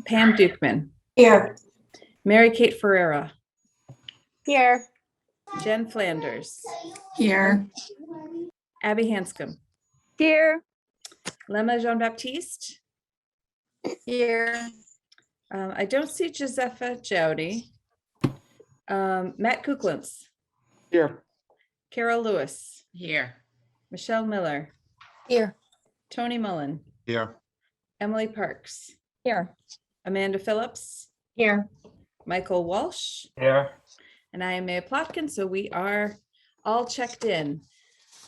Pam Dukeman, Here. Mary Kate Ferreira, Here. Jen Flanders, Here. Abby Hanscom, Here. Lema Jean-Baptiste. Here. I don't see Josepha Jowdy. Matt Kuklins, Here. Carol Lewis, Here. Michelle Miller, Here. Tony Mullen, Here. Emily Parks, Here. Amanda Phillips, Here. Michael Walsh, Here. and I am Maya Plotkin. So we are all checked in.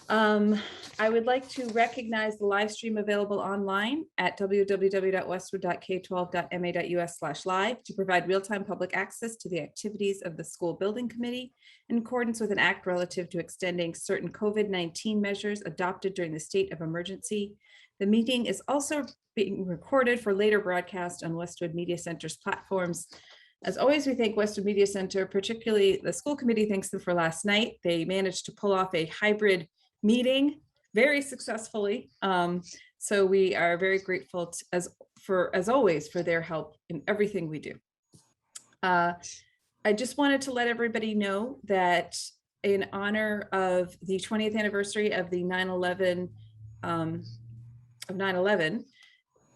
I would like to recognize the live stream available online at www.westwood.k12.ma.us/live to provide real-time public access to the activities of the School Building Committee in accordance with an act relative to extending certain COVID-19 measures adopted during the state of emergency. The meeting is also being recorded for later broadcast on Westwood Media Center's platforms. As always, we thank Westwood Media Center, particularly the school committee thanks them for last night. They managed to pull off a hybrid meeting very successfully. So we are very grateful as always for their help in everything we do. I just wanted to let everybody know that in honor of the 20th anniversary of the 9/11,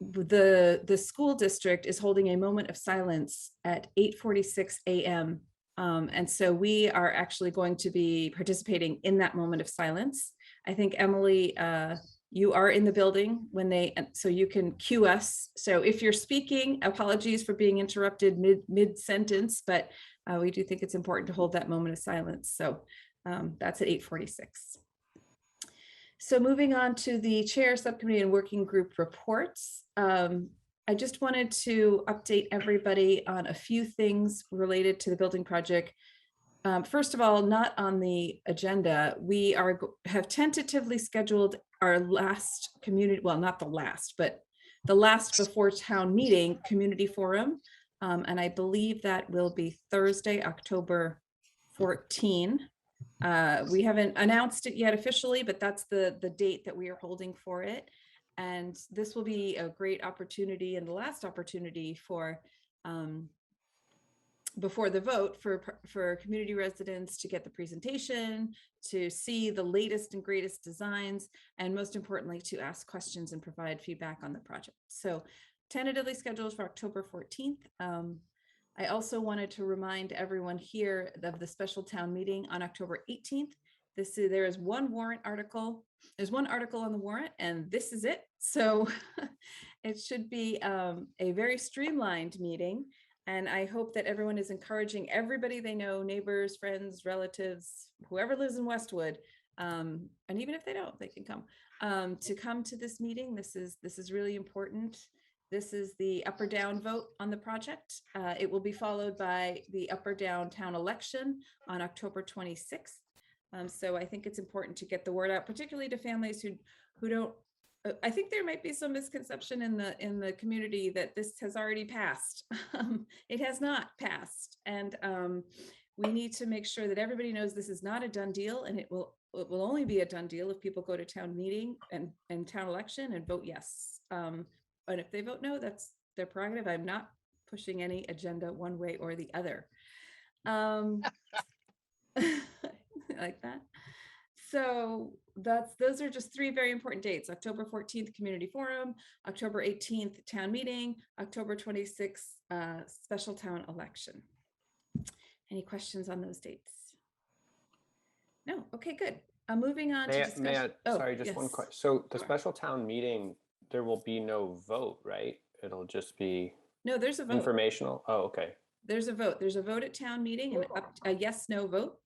the school district is holding a moment of silence at 8:46 a.m. And so we are actually going to be participating in that moment of silence. I think, Emily, you are in the building so you can cue us. So if you're speaking, apologies for being interrupted mid-sentence, but we do think it's important to hold that moment of silence. So that's at 8:46. So moving on to the chair, subcommittee, and working group reports. I just wanted to update everybody on a few things related to the building project. First of all, not on the agenda, we have tentatively scheduled our last community, well, not the last, but the last before town meeting community forum. And I believe that will be Thursday, October 14. We haven't announced it yet officially, but that's the date that we are holding for it. And this will be a great opportunity and the last opportunity for before the vote for community residents to get the presentation, to see the latest and greatest designs, and most importantly, to ask questions and provide feedback on the project. So tentatively scheduled for October 14th. I also wanted to remind everyone here of the special town meeting on October 18th. There is one warrant article. There's one article on the warrant, and this is it. So it should be a very streamlined meeting. And I hope that everyone is encouraging everybody they know, neighbors, friends, relatives, whoever lives in Westwood, and even if they don't, they can come to this meeting. This is really important. This is the up or down vote on the project. It will be followed by the up or down town election on October 26th. So I think it's important to get the word out, particularly to families who don't. I think there might be some misconception in the community that this has already passed. It has not passed, and we need to make sure that everybody knows this is not a done deal, and it will only be a done deal if people go to town meeting and town election and vote yes. And if they vote no, that's their prerogative. I'm not pushing any agenda one way or the other. Like that. So those are just three very important dates: October 14th, community forum, October 18th, town meeting, October 26th, special town election. Any questions on those dates? No. Okay, good. Moving on to discussion. Sorry, just one question. So the special town meeting, there will be no vote, right? It'll just be there's a vote. Informational. Oh, okay. There's a vote. There's a vote at town meeting and a yes/no vote.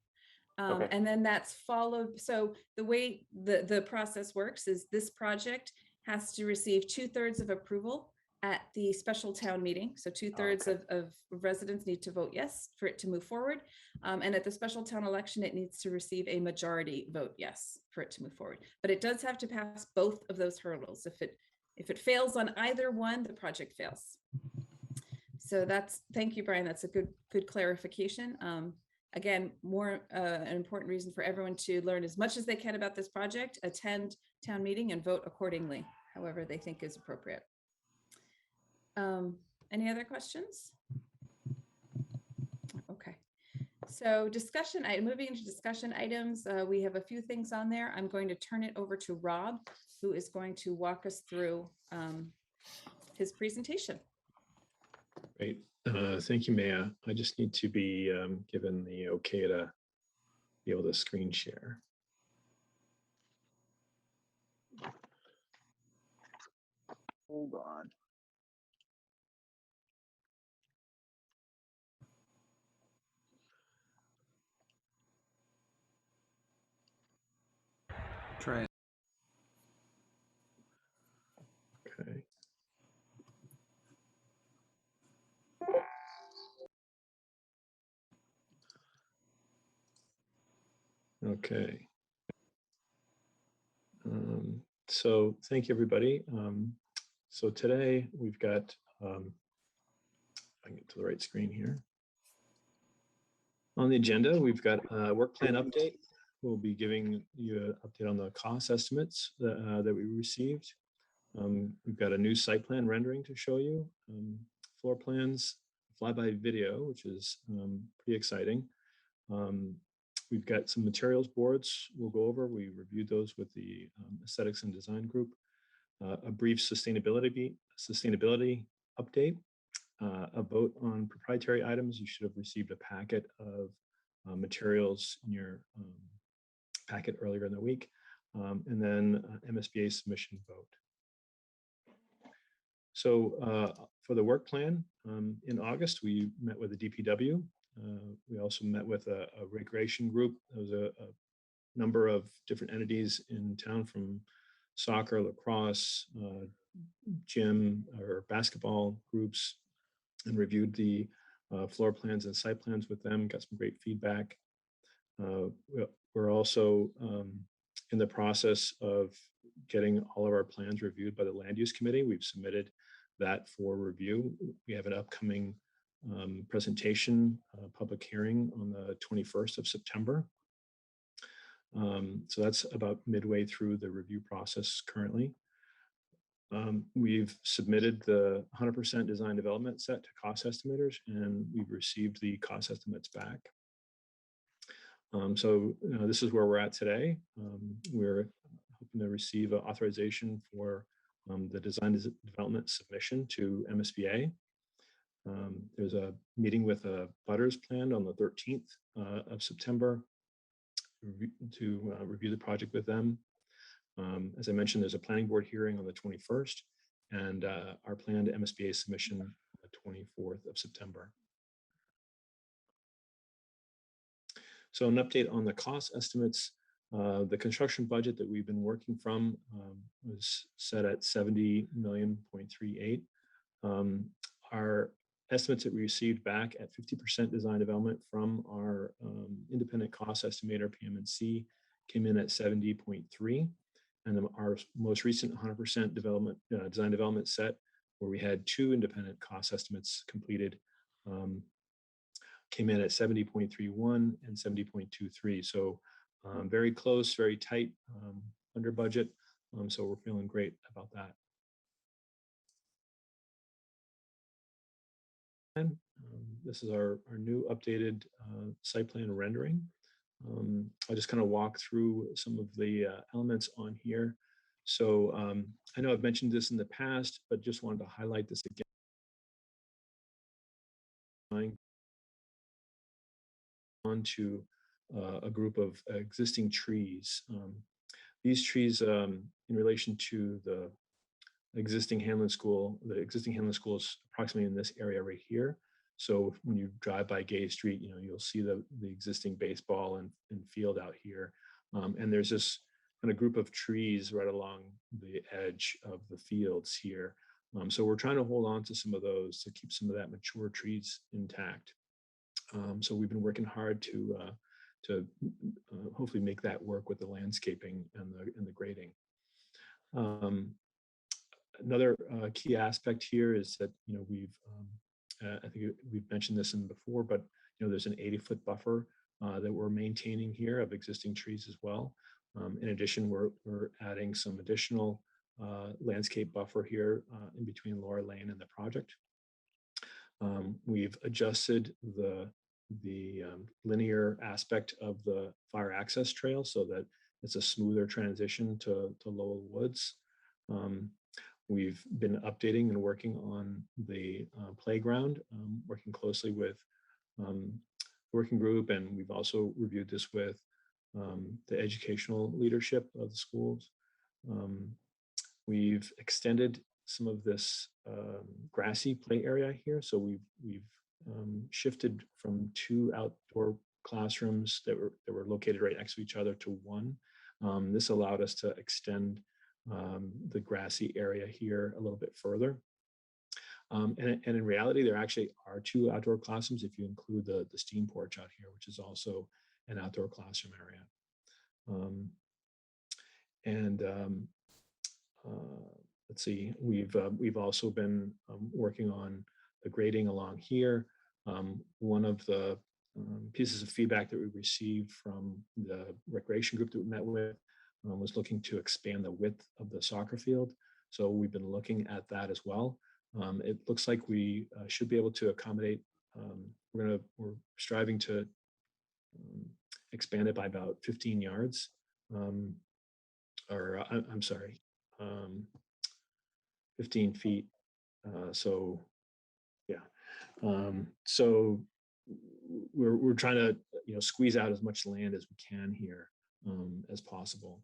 Okay. And then that's followed. So the way the process works is this project has to receive 2/3 of approval at the special town meeting. So 2/3 of residents need to vote yes for it to move forward. And at the special town election, it needs to receive a majority vote yes for it to move forward. But it does have to pass both of those hurdles. If it fails on either one, the project fails. So thank you, Brian. That's a good clarification. Again, an important reason for everyone to learn as much as they can about this project, attend town meeting and vote accordingly, however they think is appropriate. Any other questions? Okay. So moving into discussion items, we have a few things on there. I'm going to turn it over to Rob, who is going to walk us through his presentation. Great. Thank you, Maya. I just need to be given the okay to be able to screen share. Hold on. Try it. Okay. Okay. So thank you, everybody. So today we've got, I can get to the right screen here. On the agenda, we've got a work plan update. We'll be giving you an update on the cost estimates that we received. We've got a new site plan rendering to show you, floor plans, flyby video, which is pretty exciting. We've got some materials boards we'll go over. We reviewed those with the aesthetics and design group. A brief sustainability update, a vote on proprietary items. You should have received a packet of materials in your packet earlier in the week, and then MSBA submission vote. So for the work plan, in August, we met with the DPW. We also met with a recreation group. There was a number of different entities in town, from soccer, lacrosse, gym or basketball groups, and reviewed the floor plans and site plans with them, got some great feedback. We're also in the process of getting all of our plans reviewed by the land use committee. We've submitted that for review. We have an upcoming presentation, public hearing on the 21st of September. So that's about midway through the review process currently. We've submitted the 100% design development set to cost estimators, and we've received the cost estimates back. So this is where we're at today. We're hoping to receive authorization for the design development submission to MSBA. There's a meeting with a butters planned on the 13th of September to review the project with them. As I mentioned, there's a planning board hearing on the 21st, and our planned MSBA submission on the 24th of September. So an update on the cost estimates. The construction budget that we've been working from was set at 70.38 million. Our estimates that we received back at 50% design development from our independent cost estimator, PM&C, came in at 70.3. And then our most recent 100% development design development set, where we had 2 independent cost estimates completed, came in at 70.31 and 70.23. So very close, very tight, under budget. So we're feeling great about that. This is our new updated site plan rendering. I'll just kind of walk through some of the elements on here. So I know I've mentioned this in the past, but just wanted to highlight this again. Onto a group of existing trees. These trees, in relation to the existing Hanlon School, is approximately in this area right here. So when you drive by Gay Street, you'll see the existing baseball and field out here. And there's this kind of group of trees right along the edge of the fields here. So we're trying to hold on to some of those to keep some of that mature trees intact. So we've been working hard to hopefully make that work with the landscaping and the grading. Another key aspect here is that I think we've mentioned this before, but there's an 80-foot buffer that we're maintaining here of existing trees as well. In addition, we're adding some additional landscape buffer here in between Laura Lane and the project. We've adjusted the linear aspect of the fire access trail so that it's a smoother transition to Lowell Woods. We've been updating and working on the playground, working closely with the working group, and we've also reviewed this with the educational leadership of the schools. We've extended some of this grassy play area here, so we've shifted from 2 outdoor classrooms that were located right next to each other to 1. This allowed us to extend the grassy area here a little bit further. And in reality, there actually are 2 outdoor classrooms if you include the steam porch out here, which is also an outdoor classroom area. Let's see, we've also been working on the grading along here. One of the pieces of feedback that we received from the recreation group that we met with was looking to expand the width of the soccer field. So we've been looking at that as well. It looks like we should be able to accommodate. We're striving to expand it by about 15 yards. I'm sorry, 15 feet. So yeah. So we're trying to squeeze out as much land as we can here as possible.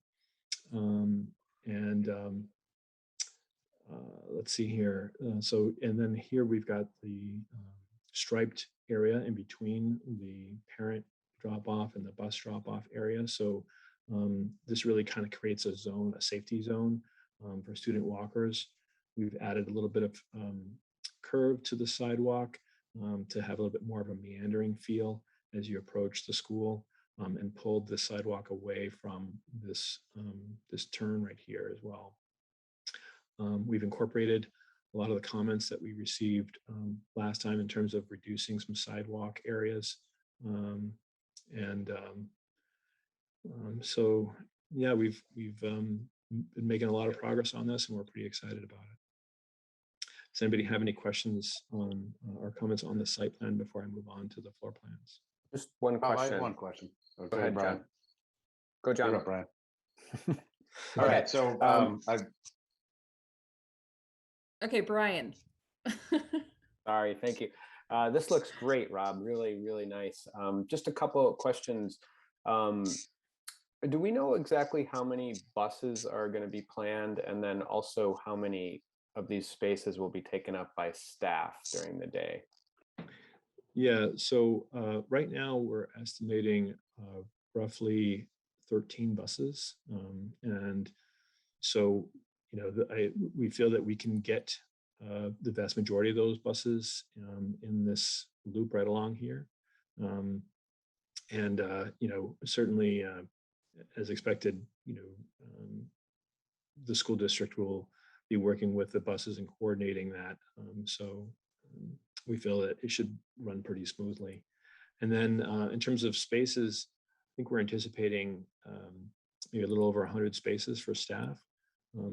Let's see here. And then here we've got the striped area in between the parent drop-off and the bus drop-off area. So this really kind of creates a zone, a safety zone for student walkers. We've added a little bit of curve to the sidewalk to have a little bit more of a meandering feel as you approach the school, and pulled the sidewalk away from this turn right here as well. We've incorporated a lot of the comments that we received last time in terms of reducing some sidewalk areas. So yeah, we've been making a lot of progress on this, and we're pretty excited about it. Does anybody have any questions on or comments on the site plan before I move on to the floor plans? Just one I question. have one question. Go ahead, John. Go, John. You're up, Brian. All right, so Okay, Brian. Sorry, thank you. This looks great, Rob. Really, really nice. Just a couple of questions. Do we know exactly how many buses are going to be planned, and then also how many of these spaces will be taken up by staff during the day? Yeah, so right now we're estimating roughly 13 buses. And so, we feel that we can get the vast majority of those buses in this loop right along here. Certainly, as expected, the school district will be working with the buses and coordinating that. We feel that it should run pretty smoothly. And then in terms of spaces, I think we're anticipating maybe a little over 100 spaces for staff.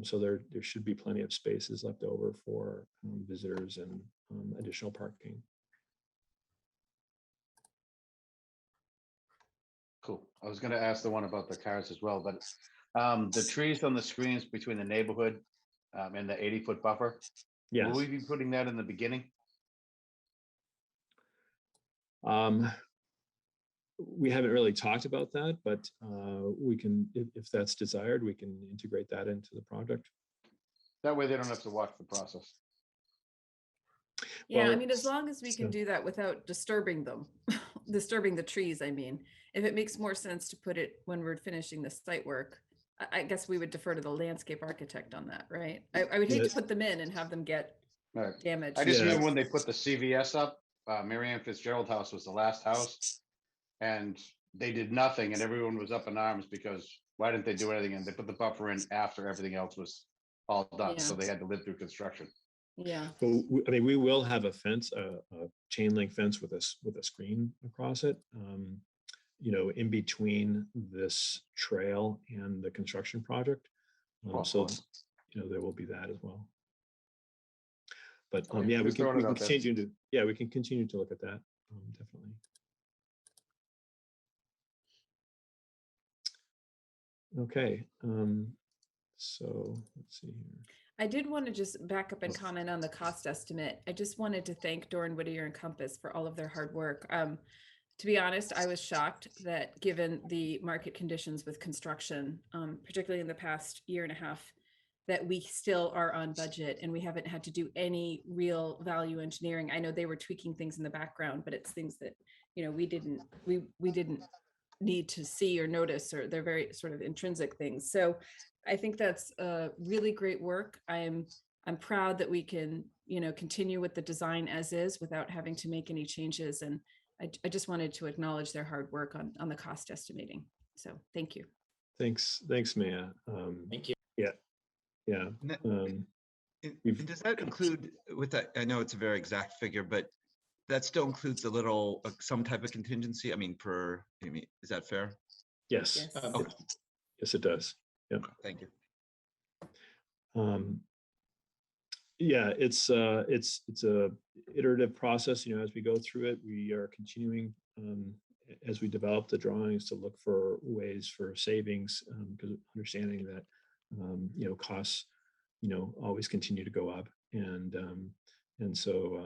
So there should be plenty of spaces left over for visitors and additional parking. cool. I was going to ask the one about the cars as well, but the trees on the screens between the neighborhood and the 80-foot buffer, Yes. will we be putting that in the beginning? We haven't really talked about that, but we can, if that's desired, we can integrate that into the project. That way they don't have to watch the process. Yeah, I Well, mean, as long as we can so- do that without disturbing them, disturbing the trees, I mean, if it makes more sense to put it when we're finishing the site work, I guess we would defer to the landscape architect on that, right? I would hate Yes. to put them in and have them get All right. damaged. I just Yeah. remember when they put the CVS up, Mary Ann Fitzgerald house was the last house. And they did nothing and everyone was up in arms because why didn't they do anything? And they put the buffer in after everything else was all done. So Yeah. they had to live through construction. Yeah, Well, we will have a fence, a chain link fence with a screen across it. In between this trail and the construction project. So Awesome. there will be that as well. But Okay, yeah, we just can, throwing we it can out there. continue to, yeah, we can continue to look at that, definitely. Okay, so let's see here. I did want to just back up and comment on the cost estimate. I just wanted to thank Doran Whittier and Compass for all of their hard work. To be honest, I was shocked that given the market conditions with construction, particularly in the past year and a half, that we still are on budget and we haven't had to do any real value engineering. I know they were tweaking things in the background, but it's things that, you know, we didn't need to see or notice, or they're very sort of intrinsic things. So I think that's really great work. I'm proud that we can, you know, continue with the design as is without having to make any changes. And I just wanted to acknowledge their hard work on the cost estimating. So thank you. Thanks, Maya. Thank you. Yeah, yeah. And does that include with that? I know it's a very exact figure, but that still includes a little, some type of contingency. I mean, is that fair? Yes, Yes. Okay, yes, it does. Yeah. thank you. Yeah, it's a iterative process. You know, as we go through it, we are continuing as we develop the drawings to look for ways for savings, because understanding that you know, costs, you know, always continue to go up, and so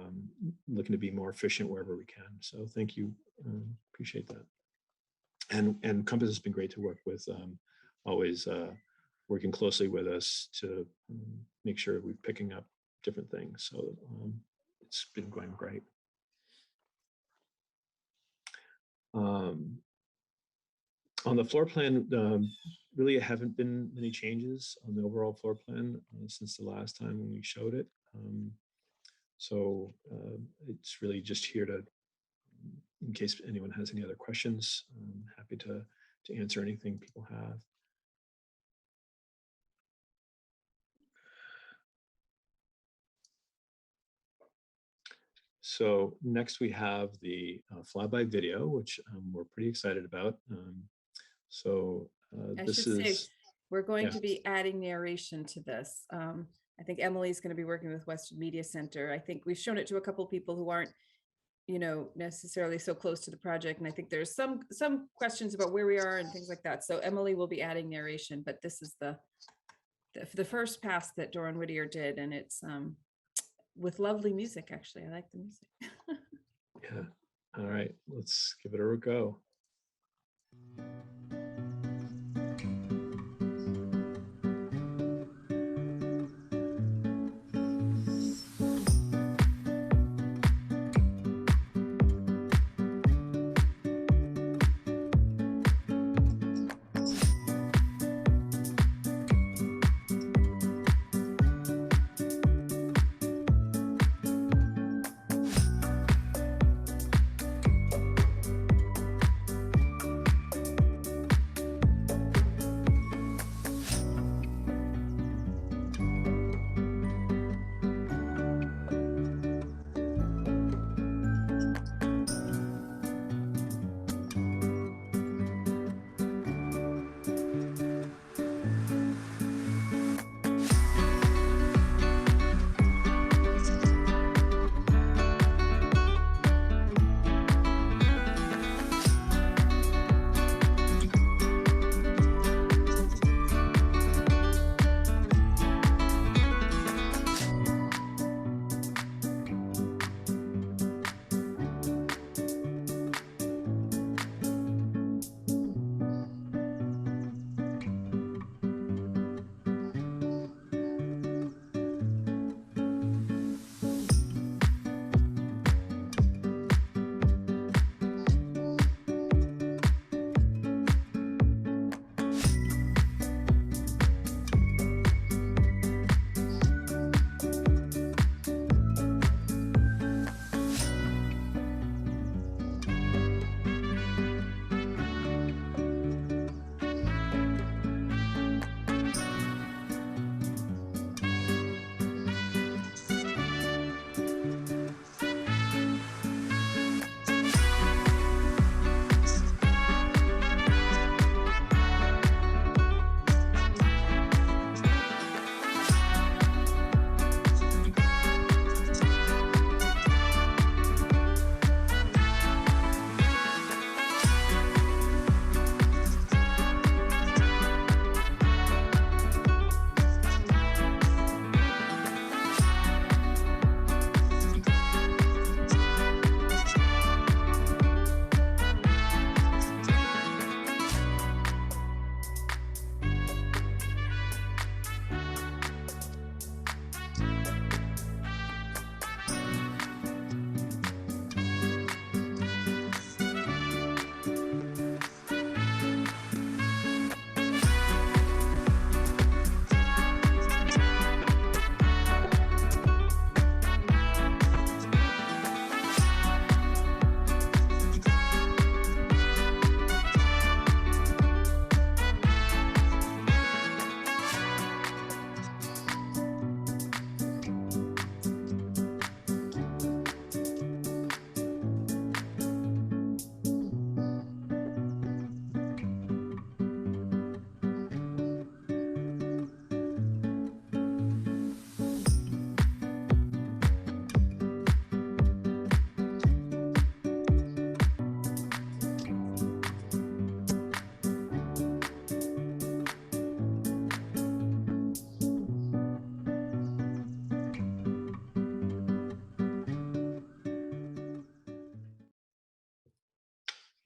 looking to be more efficient wherever we can. So thank you, appreciate that. And Compass has been great to work with, always working closely with us to make sure we're picking up different things. So it's been going great. On the floor plan, really haven't been many changes on the overall floor plan since the last time when we showed it. So it's really just here to, in case anyone has any other questions, I'm happy to answer anything people have. So next we have the Flyby video, which we're pretty excited about. I This should say, is, we're going yeah. to be adding narration to this. I think Emily's going to be working with Westwood Media Center. I think we've shown it to a couple of people who aren't, you know, necessarily so close to the project. And I think there's some questions about where we are and things like that. So Emily will be adding narration, but this is the first pass that Doran Whittier did. And it's with lovely music, actually. I like the music. Yeah. All right, let's give it a go.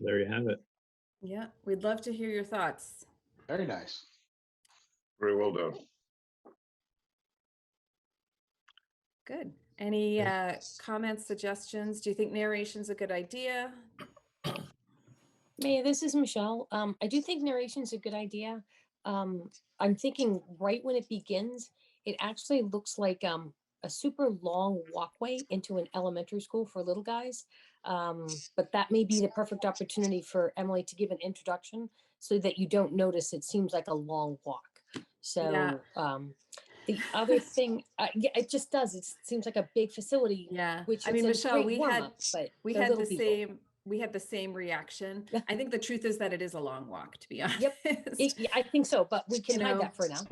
There you have it. Yeah, we'd love to hear your thoughts. Very nice. Very well done. Good. Any comments, suggestions? Do you think narration's a good idea? Maya, this is Michelle. I do think narration's a good idea. I'm thinking right when it begins, it actually looks like a super long walkway into an elementary school for little guys. But that may be the perfect opportunity for Emily to give an introduction so that you don't notice it seems like a long walk. So Yeah. the other thing, yeah, it just does. It seems like a big facility. Yeah. Which I mean, it's a Michelle, great warm-up, but we they're had little the people. same. We had the same reaction. I think the truth is that it is a long walk, to be honest. Yep, yeah, I think so, but we can You hide know. that for now.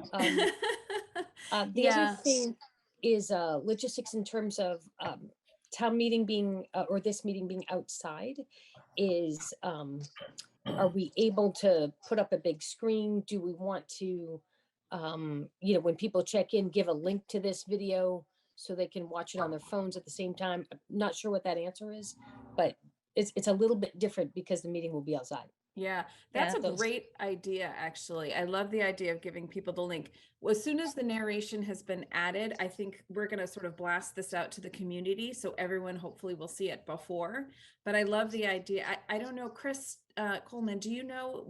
The Yeah. other thing is logistics in terms of town meeting being, or this meeting being outside is, are we able to put up a big screen? Do we want to, you know, when people check in, give a link to this video so they can watch it on their phones at the same time? I'm not sure what that answer is, but it's a little bit different because the meeting will be outside. Yeah, that's a those- great idea, actually. I love the idea of giving people the link. Well, as soon as the narration has been added, I think we're going to sort of blast this out to the community, so everyone hopefully will see it before. But I love the idea. I don't know, Chris Coleman, do you know,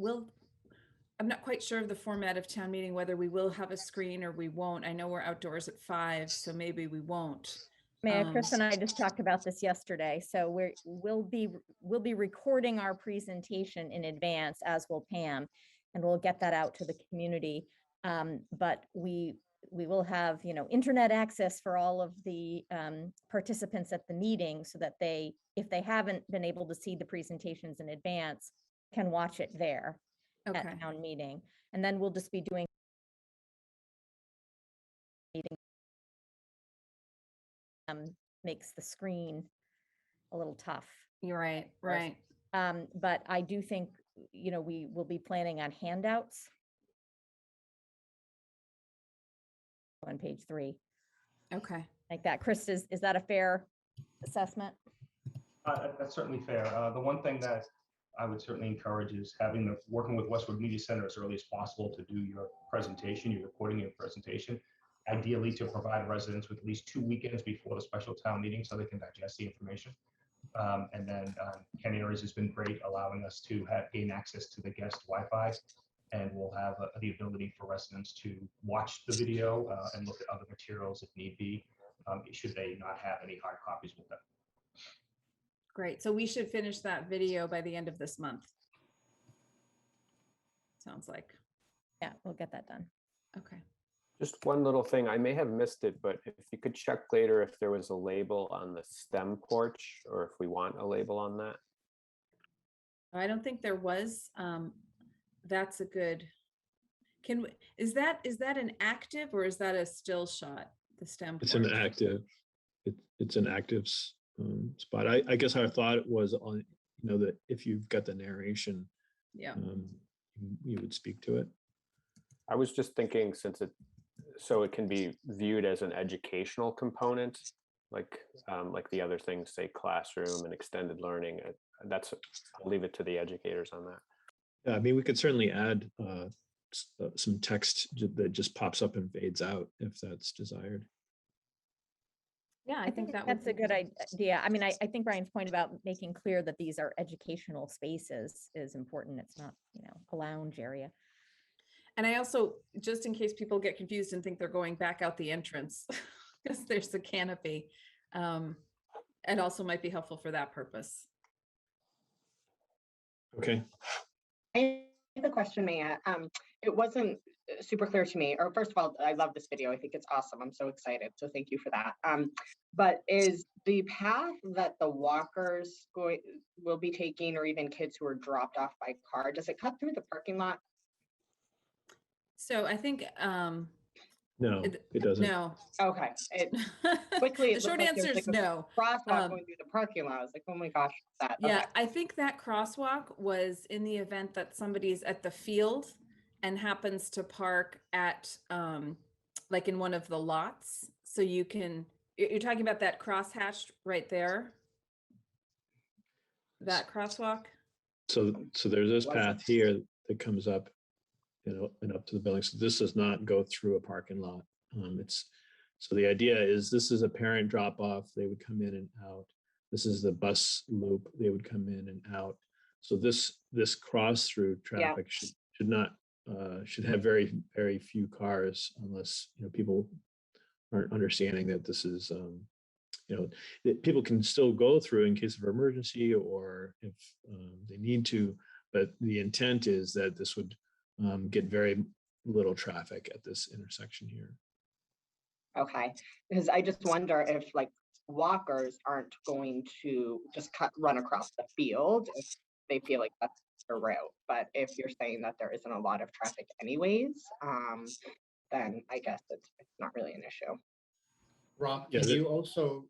I'm not quite sure of the format of town meeting, whether we will have a screen or we won't. I know we're outdoors at 5, so maybe we won't. Mayor, Chris and I just talked about this yesterday. So we'll be recording our presentation in advance, as will Pam, and we'll get that out to the community. But we will have, you know, internet access for all of the participants at the meeting, so that they, if they haven't been able to see the presentations in advance, can watch it there Okay. at town meeting. And then we'll just be doing meeting. Makes the screen a little tough. You're right. Right. But I do think, you know, we will be planning on handouts on page 3, Okay. like that. Chris, is that a fair assessment? That's certainly fair. The one thing that I would certainly encourage is working with Westwood Media Center as early as possible to do your presentation, your recording your presentation, ideally to provide residents with at least 2 weekends before the special town meeting so they can digest the information. And then Ken Ayers has been great, allowing us to gain access to the guest Wi-Fi, and we'll have the ability for residents to watch the video and look at other materials if need be, should they not have any hard copies with them. Great. So we should finish that video by the end of this month. Sounds like. Yeah, we'll get that done. Okay. Just one little thing, I may have missed it, but if you could check later if there was a label on the STEM porch, or if we want a label on that. I don't think there was. That's a good. Is that an active or is that a still shot? The STEM. It's an porch? active. It's an active spot. I guess our thought was on, you know, that if you've got the narration, Yeah. you would speak to it. I was just thinking, since it can be viewed as an educational component, like the other things, say classroom and extended learning. I'll leave it to the educators on that. Yeah, I mean, we could certainly add some text that just pops up and fades out if that's desired. Yeah, I think that that's would a good idea. I mean, I think Brian's point about making clear that these are educational spaces is important. It's not, you know, a lounge area. And I also, just in case people get confused and think they're going back out the entrance, because there's a canopy, it also might be helpful for that purpose. Okay. I have a question, Maya. It wasn't super clear to me, or first of all, I love this video. I think it's awesome. I'm so excited. So thank you for that. But is the path that the walkers will be taking, or even kids who are dropped off by car, does it cut through the parking lot? So I think, No, it doesn't. no. Okay. Quickly, The short answer is no. Crosswalk going through the parking lot. I was like, oh my gosh, that. Yeah, Okay. I think that crosswalk was in the event that somebody's at the field and happens to park at, like in one of the lots. So you're talking about that crosshatch right there? That crosswalk? So there's this Was path it? here that comes up, and up to the building. So this does not go through a parking lot. So the idea is this is a parent drop off. They would come in and out. This is the bus loop. They would come in and out. So this cross through traffic should not should have very, very few cars, unless people aren't understanding that this is that people can still go through in case of emergency or if they need to, but the intent is that this would get very little traffic at this intersection here. Okay, because I just wonder if like walkers aren't going to just run across the field if they feel like that's the route. But if you're saying that there isn't a lot of traffic anyways, then I guess it's not really an issue. Rob, Yeah, can you also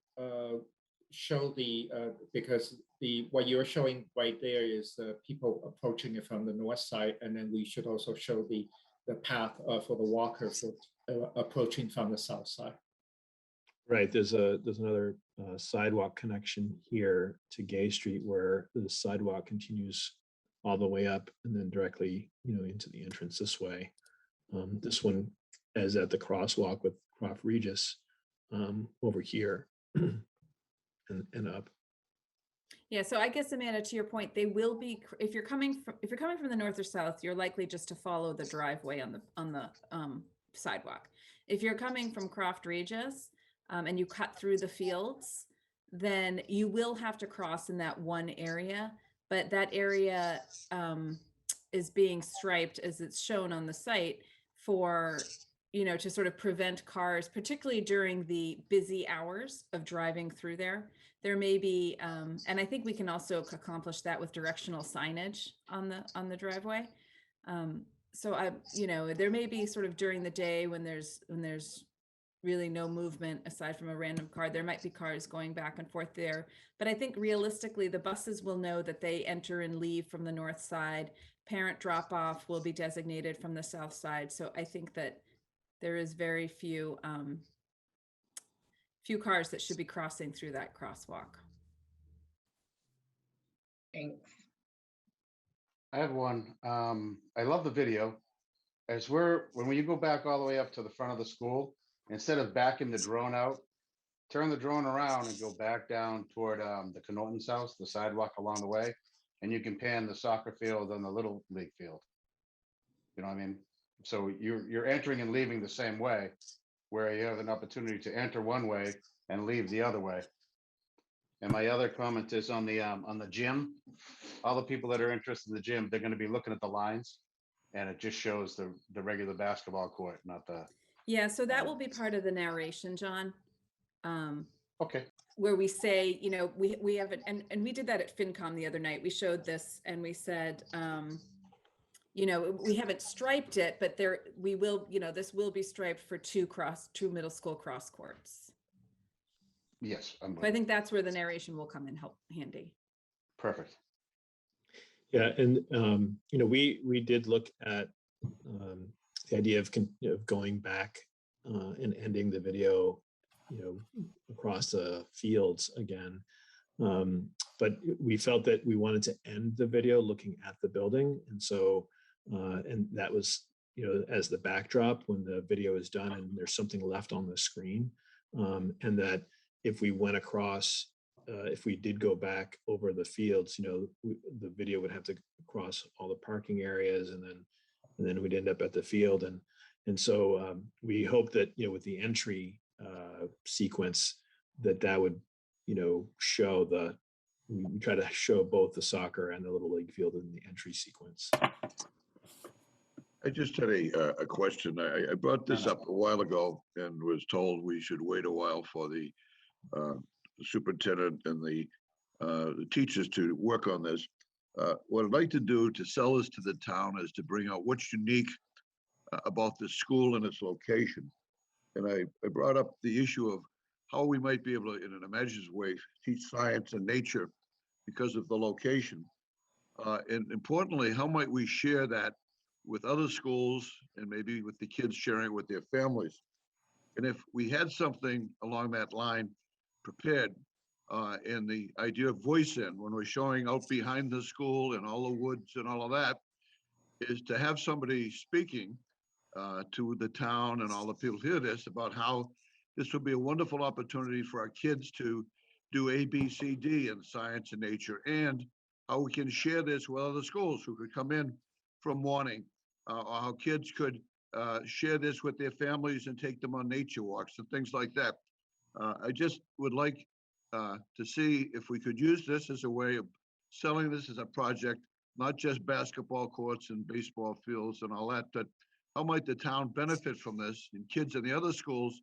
show the, because what you're showing right there is the people approaching it from the north side, and then we should also show the path for the walkers approaching from the south side. Right, there's another sidewalk connection here to Gay Street where the sidewalk continues all the way up and then directly into the entrance this way. This one is at the crosswalk with Croft Regis over here and up. Yeah, so I guess, Amanda, to your point, they will be, if you're coming from the north or south, you're likely just to follow the driveway on the sidewalk. If you're coming from Croft Regis and you cut through the fields, then you will have to cross in that one area, but that area is being striped as it's shown on the site for, to sort of prevent cars, particularly during the busy hours of driving through there. There may be, and I think we can also accomplish that with directional signage on the driveway. So there may be sort of during the day when there's really no movement aside from a random car, there might be cars going back and forth there. But I think realistically, the buses will know that they enter and leave from the north side. Parent drop off will be designated from the south side. So I think that there is very few cars that should be crossing through that crosswalk. Thanks. I have one. I love the video. When you go back all the way up to the front of the school, instead of backing the drone out, turn the drone around and go back down toward the Connaughton's house, the sidewalk along the way, and you can pan the soccer field and the little league field. You know what I mean? So you're entering and leaving the same way, where you have an opportunity to enter one way and leave the other way. And my other comment is on the gym. All the people that are interested in the gym, they're going to be looking at the lines, and it just shows the regular basketball court, not the. Yeah, so that will be part of the narration, John. Okay. Where we say, we have it, and we did that at FinCom the other night. We showed this and we said, we haven't striped it, but we will, this will be striped for two middle school cross courts. Yes. So I think that's where the narration will come in handy. Perfect. Yeah, and we did look at the idea of going back and ending the video, across the fields again. But we felt that we wanted to end the video looking at the building, and so and that was as the backdrop when the video is done and there's something left on the screen, and that if we went across. If we did go back over the fields, the video would have to cross all the parking areas, and then we'd end up at the field, and so we hope that with the entry sequence that would show we try to show both the soccer and the little league field in the entry sequence. I just had a question. I brought this up a while ago and was told we should wait a while for the superintendent and the teachers to work on this. What I'd like to do to sell this to the town is to bring out what's unique about the school and its location. And I brought up the issue of how we might be able to, in an imaginative way, teach science and nature because of the location. And importantly, how might we share that with other schools and maybe with the kids sharing it with their families? And if we had something along that line prepared, and the idea of voice in when we're showing out behind the school and all the woods and all of that is to have somebody speaking to the town and all the people hear this about how this would be a wonderful opportunity for our kids to do A, B, C, D in science and nature, and how we can share this with other schools who could come in from morning, or how kids could share this with their families and take them on nature walks and things like that. I just would like to see if we could use this as a way of selling this as a project, not just basketball courts and baseball fields and all that, but how might the town benefit from this, and kids in the other schools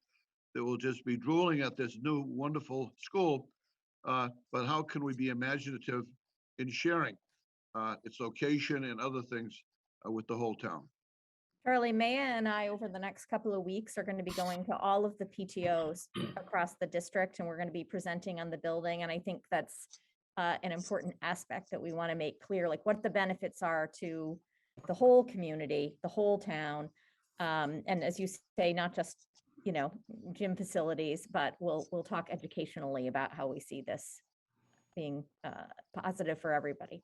that will just be drooling at this new wonderful school, but how can we be imaginative in sharing its location and other things with the whole town? Charlie, Maya and I, over the next couple of weeks, are going to be going to all of the PTOs across the district, and we're going to be presenting on the building. And I think that's an important aspect that we want to make clear, like what the benefits are to the whole community, the whole town. And as you say, not just, you know, gym facilities, but we'll talk educationally about how we see this being positive for everybody.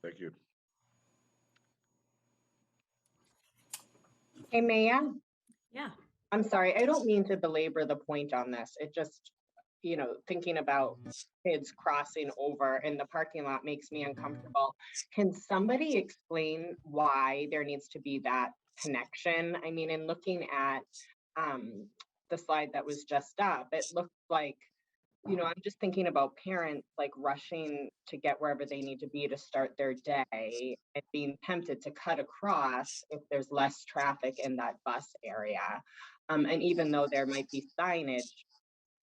Thank you. Hey, Maya, Yeah. I'm sorry, I don't mean to belabor the point on this. It just, you know, thinking about kids crossing over in the parking lot makes me uncomfortable. Can somebody explain why there needs to be that connection? I mean, in looking at the slide that was just up, it looked like, you know, I'm just thinking about parents like rushing to get wherever they need to be to start their day and being tempted to cut across if there's less traffic in that bus area. And even though there might be signage,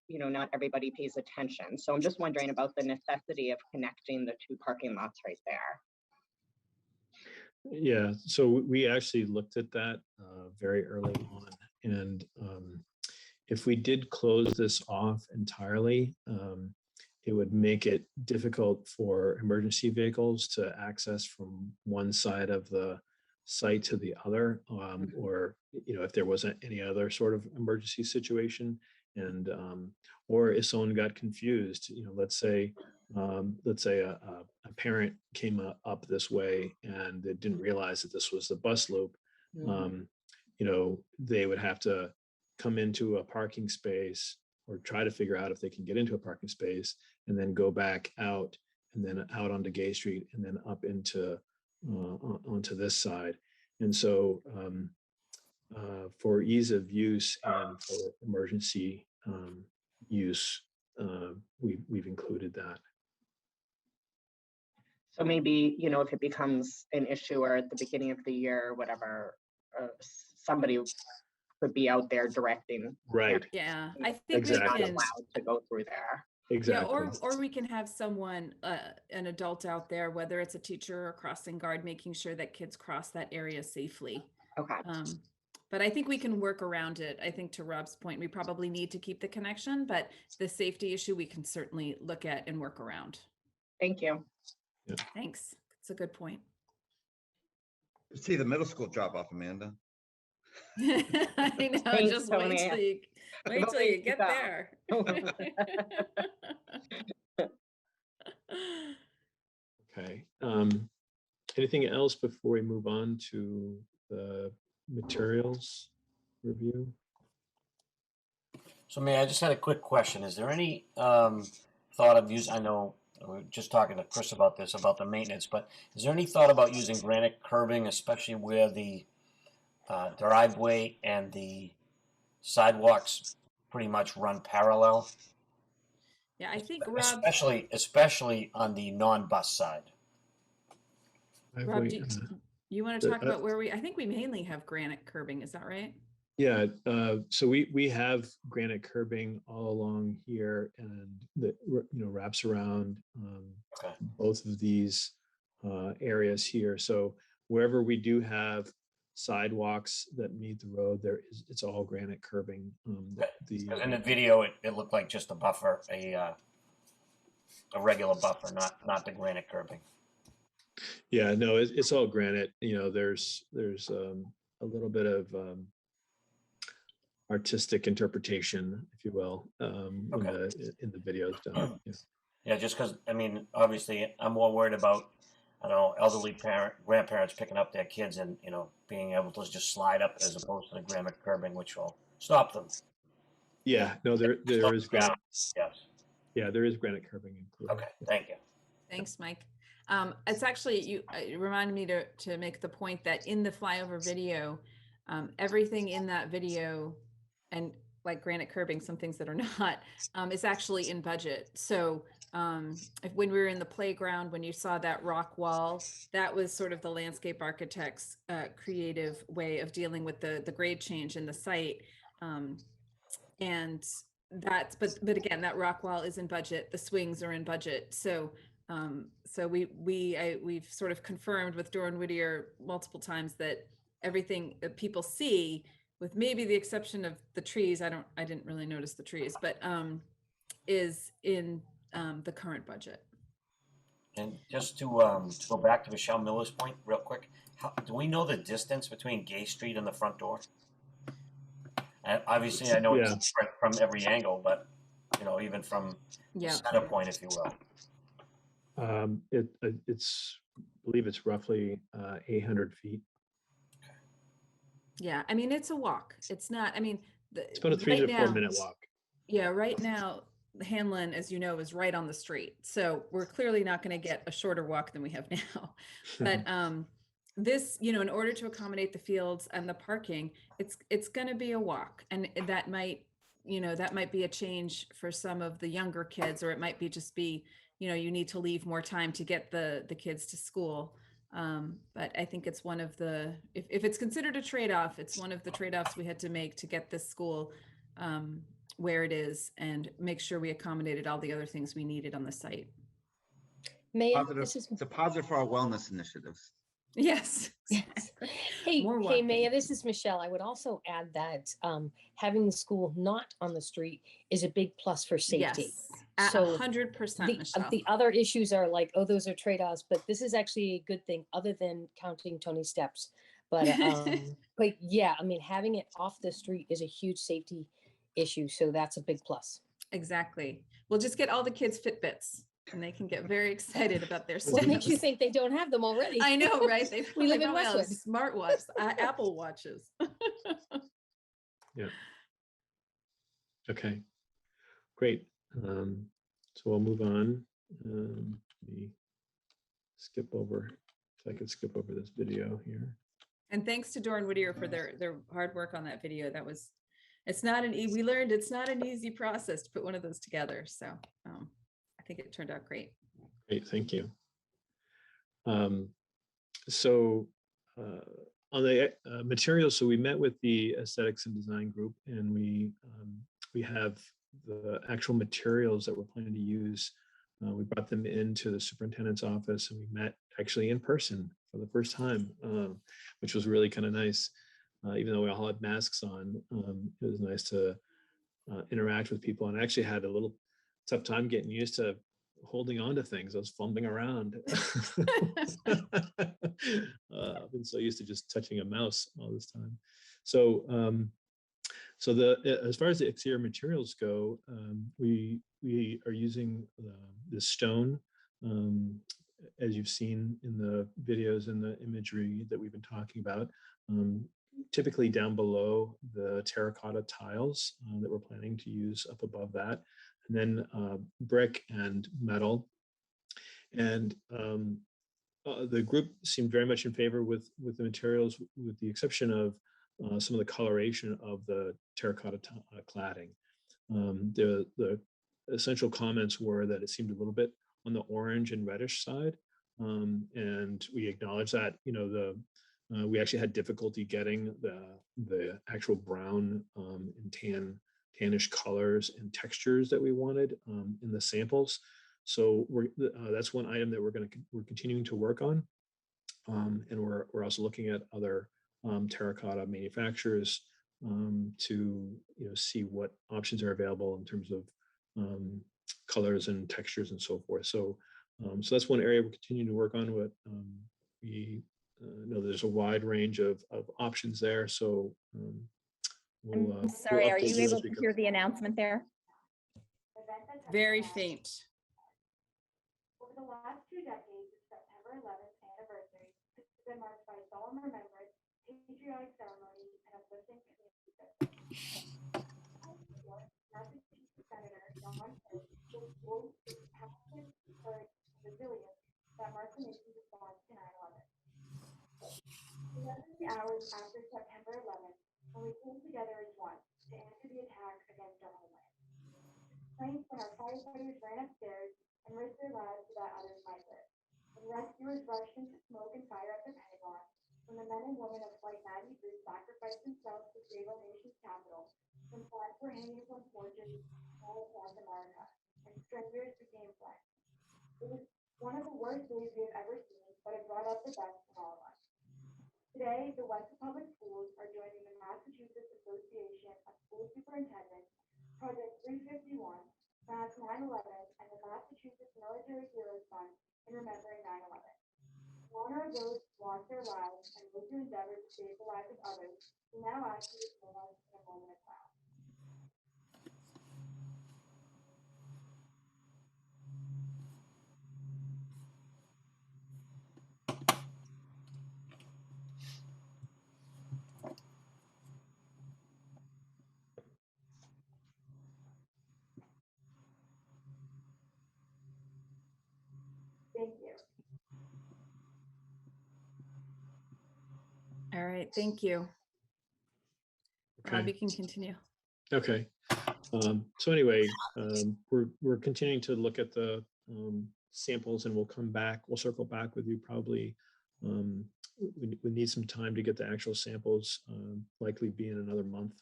you know, not everybody pays attention. So I'm just wondering about the necessity of connecting the two parking lots right there. Yeah, so we actually looked at that very early on, and if we did close this off entirely, it would make it difficult for emergency vehicles to access from one side of the site to the other, or, you know, if there wasn't any other sort of emergency situation, and or if someone got confused, you know, let's say a parent came up this way and they didn't realize that this was the bus loop, you know, they would have to come into a parking space or try to figure out if they can get into a parking space and then go back out and then out onto Gay Street and then up into onto this side. And so for ease of use and for emergency use, we've included that. So maybe, you know, if it becomes an issue or at the beginning of the year or whatever, somebody could be out there directing. Right. Yeah, I think Exactly. we can. Allowed to go through there. Exactly. Yeah, or we can have someone, an adult out there, whether it's a teacher or crossing guard, making sure that kids cross that area safely. Okay. But I think we can work around it. I think to Rob's point, we probably need to keep the connection, but the safety issue we can certainly look at and work around. Thank you. Yeah. Thanks. It's a good point. See the middle school drop off, Amanda. I know, Thanks, just Tony. wait till you get Go. there. Okay. Anything else before we move on to the materials review? So, May I just had a quick question. Is there any thought of use? I know we were just talking to Chris about this, about the maintenance, but is there any thought about using granite curbing, especially where the driveway and the sidewalks pretty much run parallel? Yeah, I think Rob, especially on the non-bus side. Rob, you want to talk about where I think we mainly have granite curbing, is that right? Yeah, so we have granite curbing all along here, and that, you know, wraps around both of these areas here. So wherever we do have sidewalks that meet the road, it's all granite curbing. In the video, it looked like just a buffer, a regular buffer, not the granite curbing. Yeah, no, it's all granite. You know, there's a little bit of artistic interpretation, if you will, when in the video is done. Yeah. Yeah, just because, I mean, obviously, I'm more worried about, I don't know, elderly grandparents picking up their kids and, you know, being able to just slide up as opposed to the granite curbing, which will stop them. Yeah, no, there is Yeah. granite. Yes. Yeah, there is granite curbing included. Okay, thank you. Thanks, Mike. It's actually, it reminded me to make the point that in the flyover video, everything in that video, and like granite curbing, some things that are not, is actually in budget. So when we were in the playground, when you saw that rock wall, that was sort of the landscape architect's creative way of dealing with the grade change in the site. And that's, but again, that rock wall is in budget, the swings are in budget. So we've sort of confirmed with Doran Whittier multiple times that everything that people see, with maybe the exception of the trees, I didn't really notice the trees, but is in the current budget. And just to go back to Michelle Miller's point real quick, do we know the distance between Gay Street and the front door? And obviously, I know it's different from every angle, but you know, even from the center point, if you will. It's, I believe it's roughly 800 feet. Yeah, I mean, it's a walk. It's not, I mean, It's about a 3 to 4 minute walk. Yeah, right now, Hanlon, as you know, is right on the street. So we're clearly not going to get a shorter walk than we have now. But this, you know, in order to accommodate the fields and the parking, it's going to be a walk. And that might, you know, that might be a change for some of the younger kids, or it might be just be, you know, you need to leave more time to get the kids to school. But I think it's one of the, if it's considered a trade-off, it's one of the trade-offs we had to make to get this school where it is and make sure we accommodated all the other things we needed on the site. It's a positive for our wellness initiatives. Yes. Yes. Hey, Maya, this is Michelle. I would also add that having the school not on the street is a big plus for safety. Yes, so 100%. The other issues are like, oh, those are trade-offs, but this is actually a good thing other than counting Tony's steps. But but yeah, I mean, having it off the street is a huge safety issue. So that's a big plus. Exactly. We'll just get all the kids Fitbits and they can get very excited about their What makes you think they don't have them already? I know, right? We live in Westwood. Smartwatch, Apple Watches. Yeah. Okay, great. So we'll move on. Let me skip over, if I could skip over this video here. And thanks to Doran Whittier for their hard work on that video. That was, it's not an, we learned it's not an easy process to put one of those together. So I think it turned out great. Great, thank you. So on the materials, so we met with the aesthetics and design group, and we have the actual materials that we're planning to use. We brought them into the superintendent's office, and we met actually in person for the first time, which was really kind of nice. Even though we all had masks on, it was nice to interact with people. And I actually had a little tough time getting used to holding on to things. I was fumbling around. I've been so used to just touching a mouse all this time. So, as far as the exterior materials go, we are using the stone, as you've seen in the videos and the imagery that we've been talking about. Typically down below the terracotta tiles that we're planning to use up above that, and then brick and metal. And the group seemed very much in favor with the materials, with the exception of some of the coloration of the terracotta cladding. The essential comments were that it seemed a little bit on the orange and reddish side, and we acknowledge that, you know, we actually had difficulty getting the actual brown and tannish colors and textures that we wanted in the samples. So that's one item that we're continuing to work on, and we're also looking at other terracotta manufacturers to see what options are available in terms of colors and textures and so forth. So that's one area we're continuing to work on. What we know there's a wide range of options there. So we'll, I'm sorry, we'll are update you as able we to go. hear the announcement there? Very faint. Over the last 2 decades, the September 11th anniversary has been marked by solemn remembrance, patriotic ceremonies, and uplifting community service. Massachusetts Senator John Kerry will quote the passion, courage, and resilience that marked the nation's response to 9/11. 11 hours after September 11th, when we came together as one to answer the attack against our homeland. Nights when our firefighters ran upstairs and risked their lives so that others might live. When rescuers rushed into smoke and fire at the Pentagon. When the men and women of Flight 93 sacrificed themselves to save our nation's capital. When flags were hanging from porches all across America, and strangers became friends. It was one of the worst days we have ever seen, but it brought out the best in all of us. Today, the Westwood Public Schools are joining the Massachusetts Association of School Superintendents, Project 351, Mass 9/11, and the Massachusetts Military Heroes Fund in remembering 9/11. In honor of those who lost their lives and those who endeavored to save the lives of others, we now ask you to join us in a moment of silence. Thank you. All right, thank you. Rob, Okay. you can continue. Okay. So anyway, we're continuing to look at the samples, and we'll come back. We'll circle back with you probably. We need some time to get the actual samples, likely be in another month,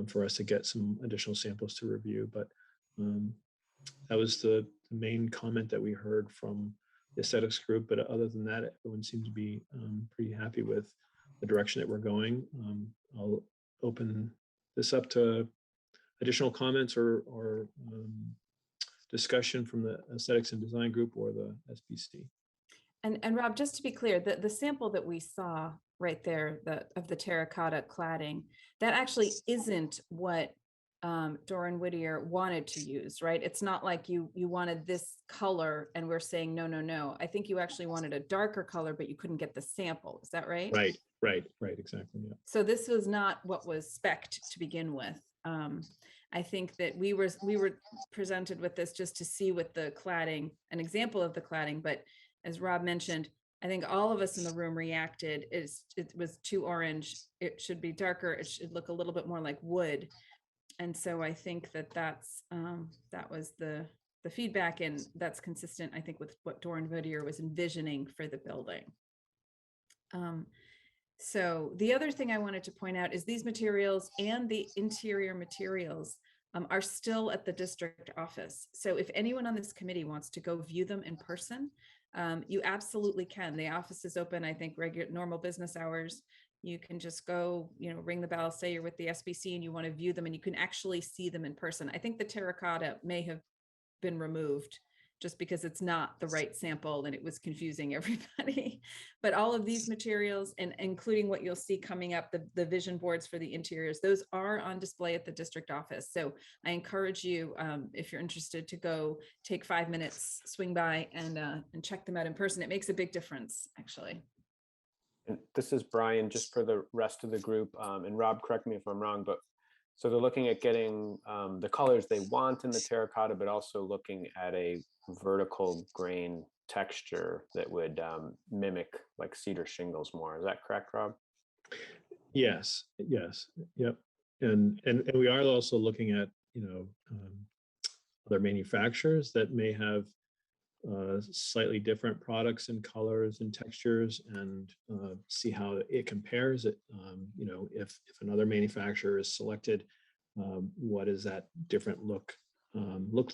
for us to get some additional samples to review. But that was the main comment that we heard from the aesthetics group. But other than that, everyone seemed to be pretty happy with the direction that we're going. I'll open this up to additional comments or discussion from the aesthetics and design group or the SBC. And Rob, just to be clear, the sample that we saw right there, of the terracotta cladding, that actually isn't what Doran Whittier wanted to use, right? It's not like you wanted this color and we're saying no, no, no. I think you actually wanted a darker color, but you couldn't get the sample. Is that right? Right, exactly. Yeah. So this was not what was spec'd to begin with. I think that we were presented with this just to see what the cladding, an example of the cladding, but as Rob mentioned, I think all of us in the room reacted. It was too orange. It should be darker. It should look a little bit more like wood. And so I think that that was the feedback, and that's consistent, I think, with what Doran Whittier was envisioning for the building. So the other thing I wanted to point out is these materials and the interior materials are still at the district office. So if anyone on this committee wants to go view them in person, you absolutely can. The office is open, I think, normal business hours. You can just go, ring the bell, say you're with the SBC and you want to view them, and you can actually see them in person. I think the terracotta may have been removed just because it's not the right sample and it was confusing everybody. But all of these materials, and including what you'll see coming up, the vision boards for the interiors, those are on display at the district office. So I encourage you, if you're interested, to go take 5 minutes, swing by and check them out in person. It makes a big difference, actually. And this is Brian, just for the rest of the group. And Rob, correct me if I'm wrong, but so they're looking at getting the colors they want in the terracotta, but also looking at a vertical grain texture that would mimic like cedar shingles more. Is that correct, Rob? Yes. Yep. And we are also looking at, other manufacturers that may have slightly different products and colors and textures, and see how it compares. It, if another manufacturer is selected, what does that different look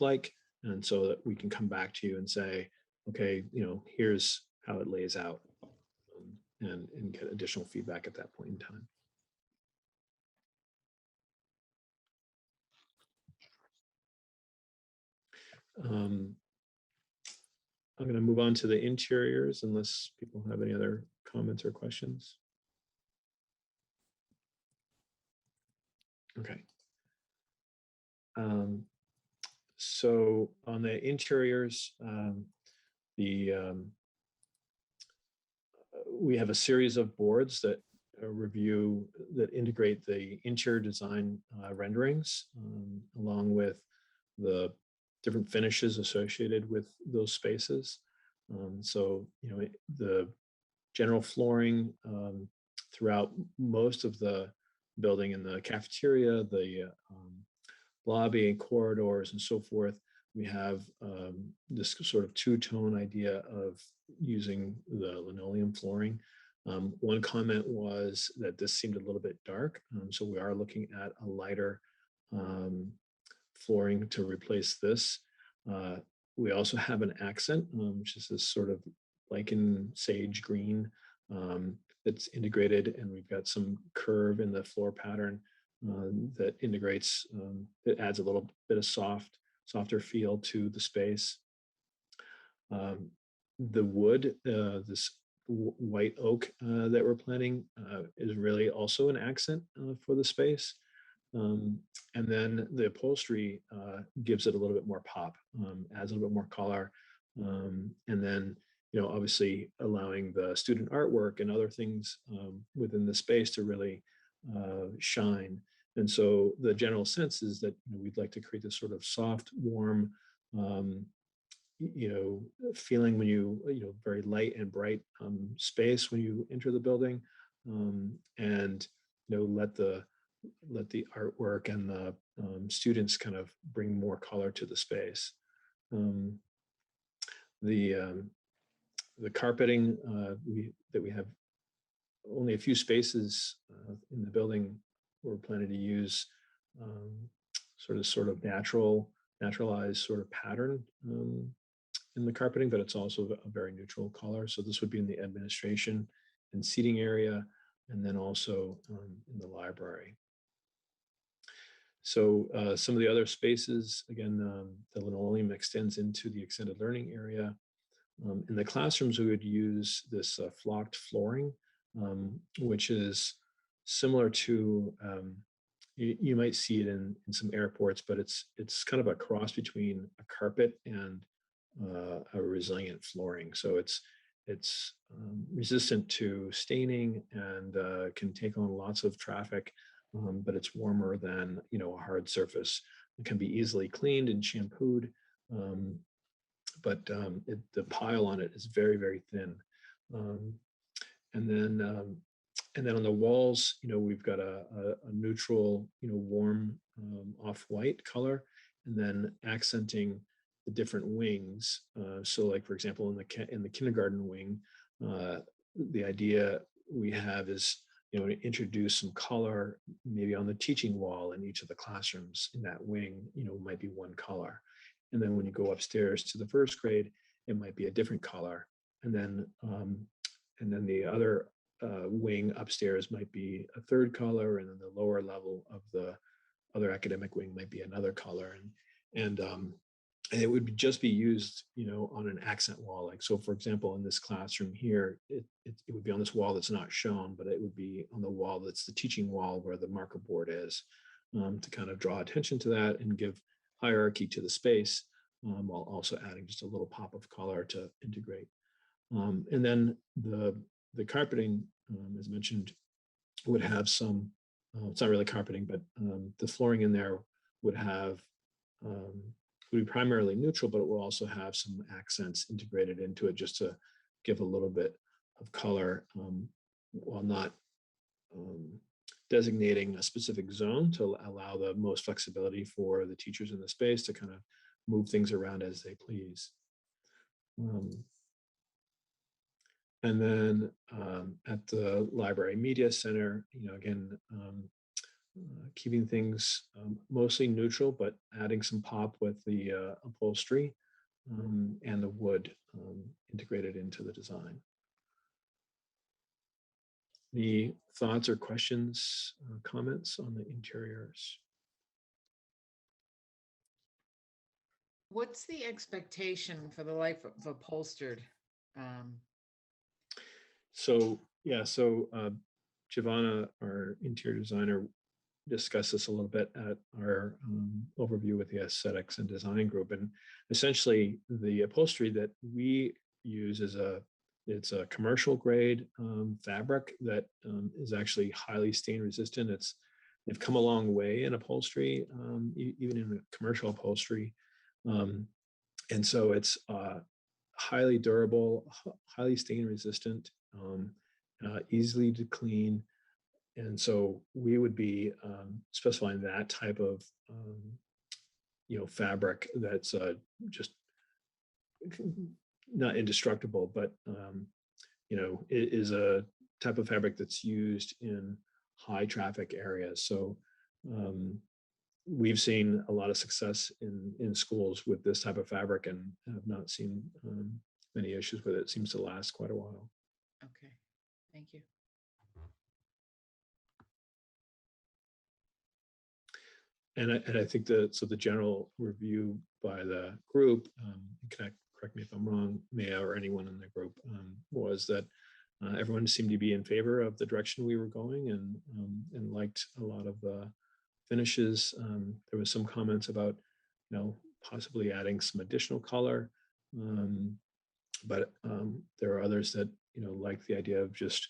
like? And so that we can come back to you and say, okay, here's how it lays out, and get additional feedback at that point in time. I'm going to move on to the interiors unless people have any other comments or questions. Okay. So on the interiors, we have a series of boards that that integrate the interior design renderings along with the different finishes associated with those spaces. So, the general flooring throughout most of the building, in the cafeteria, the lobby and corridors and so forth, we have this sort of two-tone idea of using the linoleum flooring. One comment was that this seemed a little bit dark, so we are looking at a lighter flooring to replace this. We also have an accent, which is this sort of lichen sage green that's integrated, and we've got some curve in the floor pattern that integrates, that adds a little bit of softer feel to the space. The wood, this white oak that we're planting is really also an accent for the space. And then the upholstery gives it a little bit more pop, adds a little bit more color. And then, obviously allowing the student artwork and other things within the space to really shine. And so the general sense is that we'd like to create this sort of soft, warm, feeling when very light and bright space when you enter the building, and let the artwork and the students kind of bring more color to the space. The carpeting, that we have only a few spaces in the building. We're planning to use sort of naturalized sort of pattern in the carpeting, but it's also a very neutral color. So this would be in the administration and seating area, and then also in the library. So some of the other spaces, again, the linoleum extends into the extended learning area. In the classrooms, we would use this flocked flooring, which is similar to, you might see it in some airports, but it's kind of a cross between a carpet and a resilient flooring. So it's resistant to staining and can take on lots of traffic, but it's warmer than a hard surface. It can be easily cleaned and shampooed, but the pile on it is very, very thin. And then on the walls, we've got a neutral, warm off-white color, and then accenting the different wings. So, like for example, in the kindergarten wing, the idea we have is to introduce some color, maybe on the teaching wall in each of the classrooms in that wing. Might be one color, and then when you go upstairs to the first grade, it might be a different color, and then the other wing upstairs might be a third color, and then the lower level of the other academic wing might be another color, and it would just be used, on an accent wall. Like, so for example, in this classroom here, it would be on this wall that's not shown, but it would be on the wall that's the teaching wall where the marker board is, to kind of draw attention to that and give hierarchy to the space, while also adding just a little pop of color to integrate. And then the carpeting, as mentioned, would have some, it's not really carpeting, but the flooring in there would be primarily neutral, but it will also have some accents integrated into it just to give a little bit of color, while not designating a specific zone, to allow the most flexibility for the teachers in the space to kind of move things around as they please. And then at the Library Media Center, again, keeping things mostly neutral, but adding some pop with the upholstery and the wood integrated into the design. Any thoughts or questions, comments on the interiors? What's the expectation for the life of upholstered? So Giovanna, our interior designer, discussed this a little bit at our overview with the aesthetics and design group. And essentially the upholstery that we use is it's a commercial grade fabric that is actually highly stain resistant. They've come a long way in upholstery, even in the commercial upholstery. And so it's highly durable, highly stain resistant, easily to clean. And so we would be specifying that type of, fabric that's just not indestructible, but, it is a type of fabric that's used in high traffic areas. So we've seen a lot of success in schools with this type of fabric and have not seen many issues with it. It seems to last quite a while. Okay, thank you. And I think the general review by the group, correct me if I'm wrong, Maya, or anyone in the group, was that everyone seemed to be in favor of the direction we were going and liked a lot of the finishes. There was some comments about, possibly adding some additional color, but there are others that like the idea of just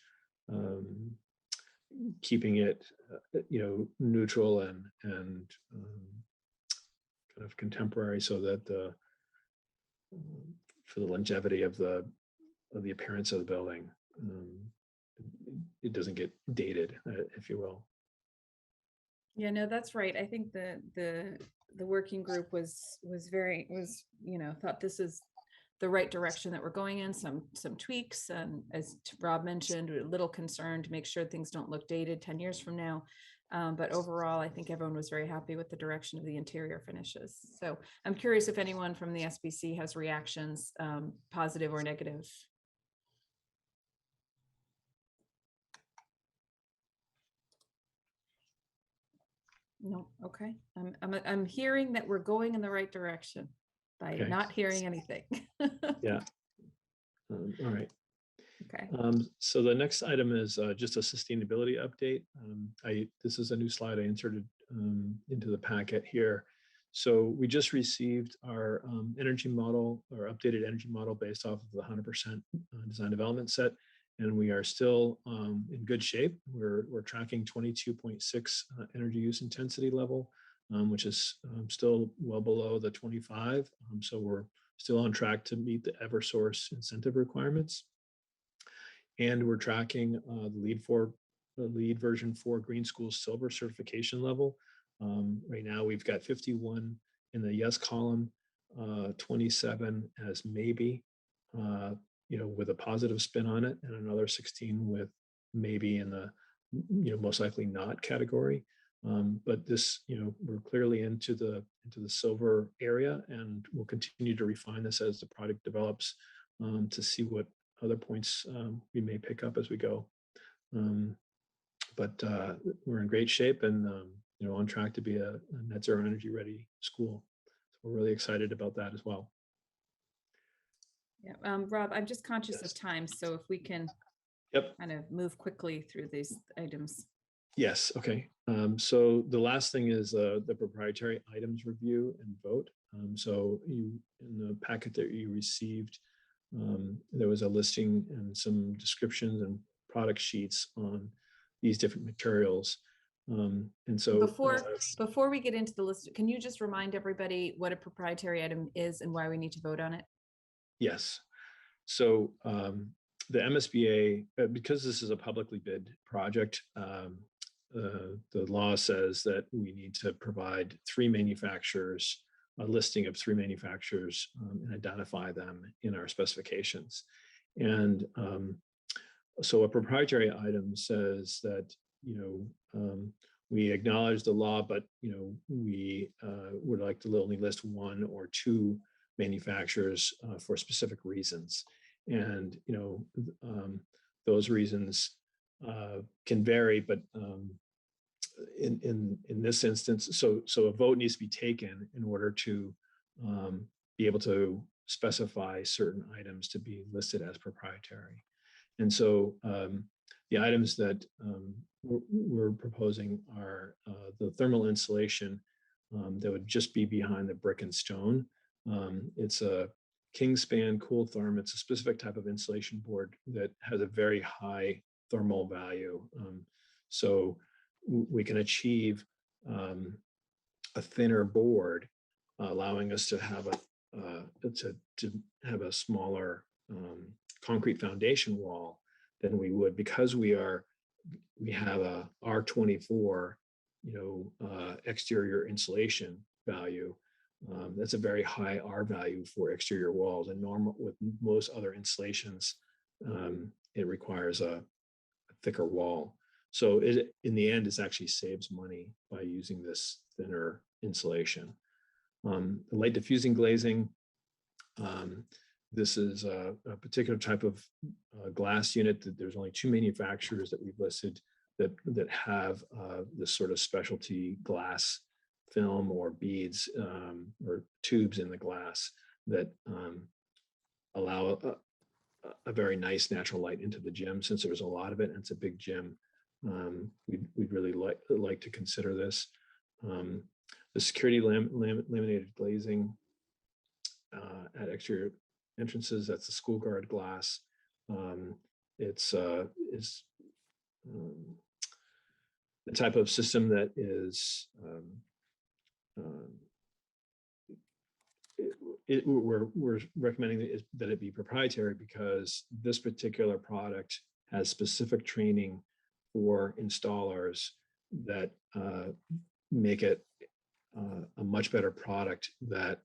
keeping it, neutral and kind of contemporary, so that for the longevity of the appearance of the building, it doesn't get dated, if you will. Yeah, no, that's right. I think the working group was thought this is the right direction that we're going in. Some tweaks, and as Rob mentioned, we're a little concerned to make sure things don't look dated 10 years from now. But overall, I think everyone was very happy with the direction of the interior finishes. So I'm curious if anyone from the SBC has reactions, positive or negative. No, okay. I'm hearing that we're going in the right direction by Okay. not hearing anything. Yeah. All right. Okay. So the next item is just a sustainability update. This is a new slide I inserted into the packet here. So we just received our energy model, or updated energy model, based off of the 100% design development set, and we are still in good shape. We're tracking 22.6 energy use intensity level, which is still well below the 25. So we're still on track to meet the Eversource incentive requirements. And we're tracking the LEED version 4 Green School Silver certification level. Right now we've got 51 in the yes column, 27 as maybe, with a positive spin on it, and another 16 with maybe in the, most likely not category. But this, we're clearly into the silver area, and we'll continue to refine this as the product develops, to see what other points we may pick up as we go. But we're in great shape, and on track to be a net zero energy ready school. So we're really excited about that as well. Yeah, Rob, I'm just conscious of time, so if we can kind of move quickly through these items. Yes, okay. So the last thing is the proprietary items review and vote. So in the packet that you received, there was a listing and some descriptions and product sheets on these different materials. And so before we get into the list, can you just remind everybody what a proprietary item is and why we need to vote on it? Yes. So the MSBA, because this is a publicly bid project, the law says that we need to provide 3 manufacturers, a listing of 3 manufacturers, and identify them in our specifications. And so a proprietary item says that, we acknowledge the law, but, we would like to only list 1 or 2 manufacturers for specific reasons. And, those reasons can vary, but in this instance, so a vote needs to be taken in order to be able to specify certain items to be listed as proprietary. And so the the items that we're proposing are the thermal insulation that would just be behind the brick and stone. It's a Kingspan Cool Therm. It's a specific type of insulation board that has a very high thermal value. So we can achieve a thinner board, allowing us to have a smaller concrete foundation wall than we would, because we have a R24, exterior insulation value. That's a very high R value for exterior walls, and normal with most other installations, it requires a thicker wall. So in the end, it actually saves money by using this thinner insulation. The light diffusing glazing, this is a particular type of glass unit that there's only 2 manufacturers that we've listed that have this sort of specialty glass film or beads or tubes in the glass that allow a very nice natural light into the gym. Since there's a lot of it and it's a big gym, we'd really like to consider this. The security laminated glazing at exterior entrances, that's the school guard glass. It's the type of system that is we're recommending that it be proprietary, because this particular product has specific training for installers that make it a much better product than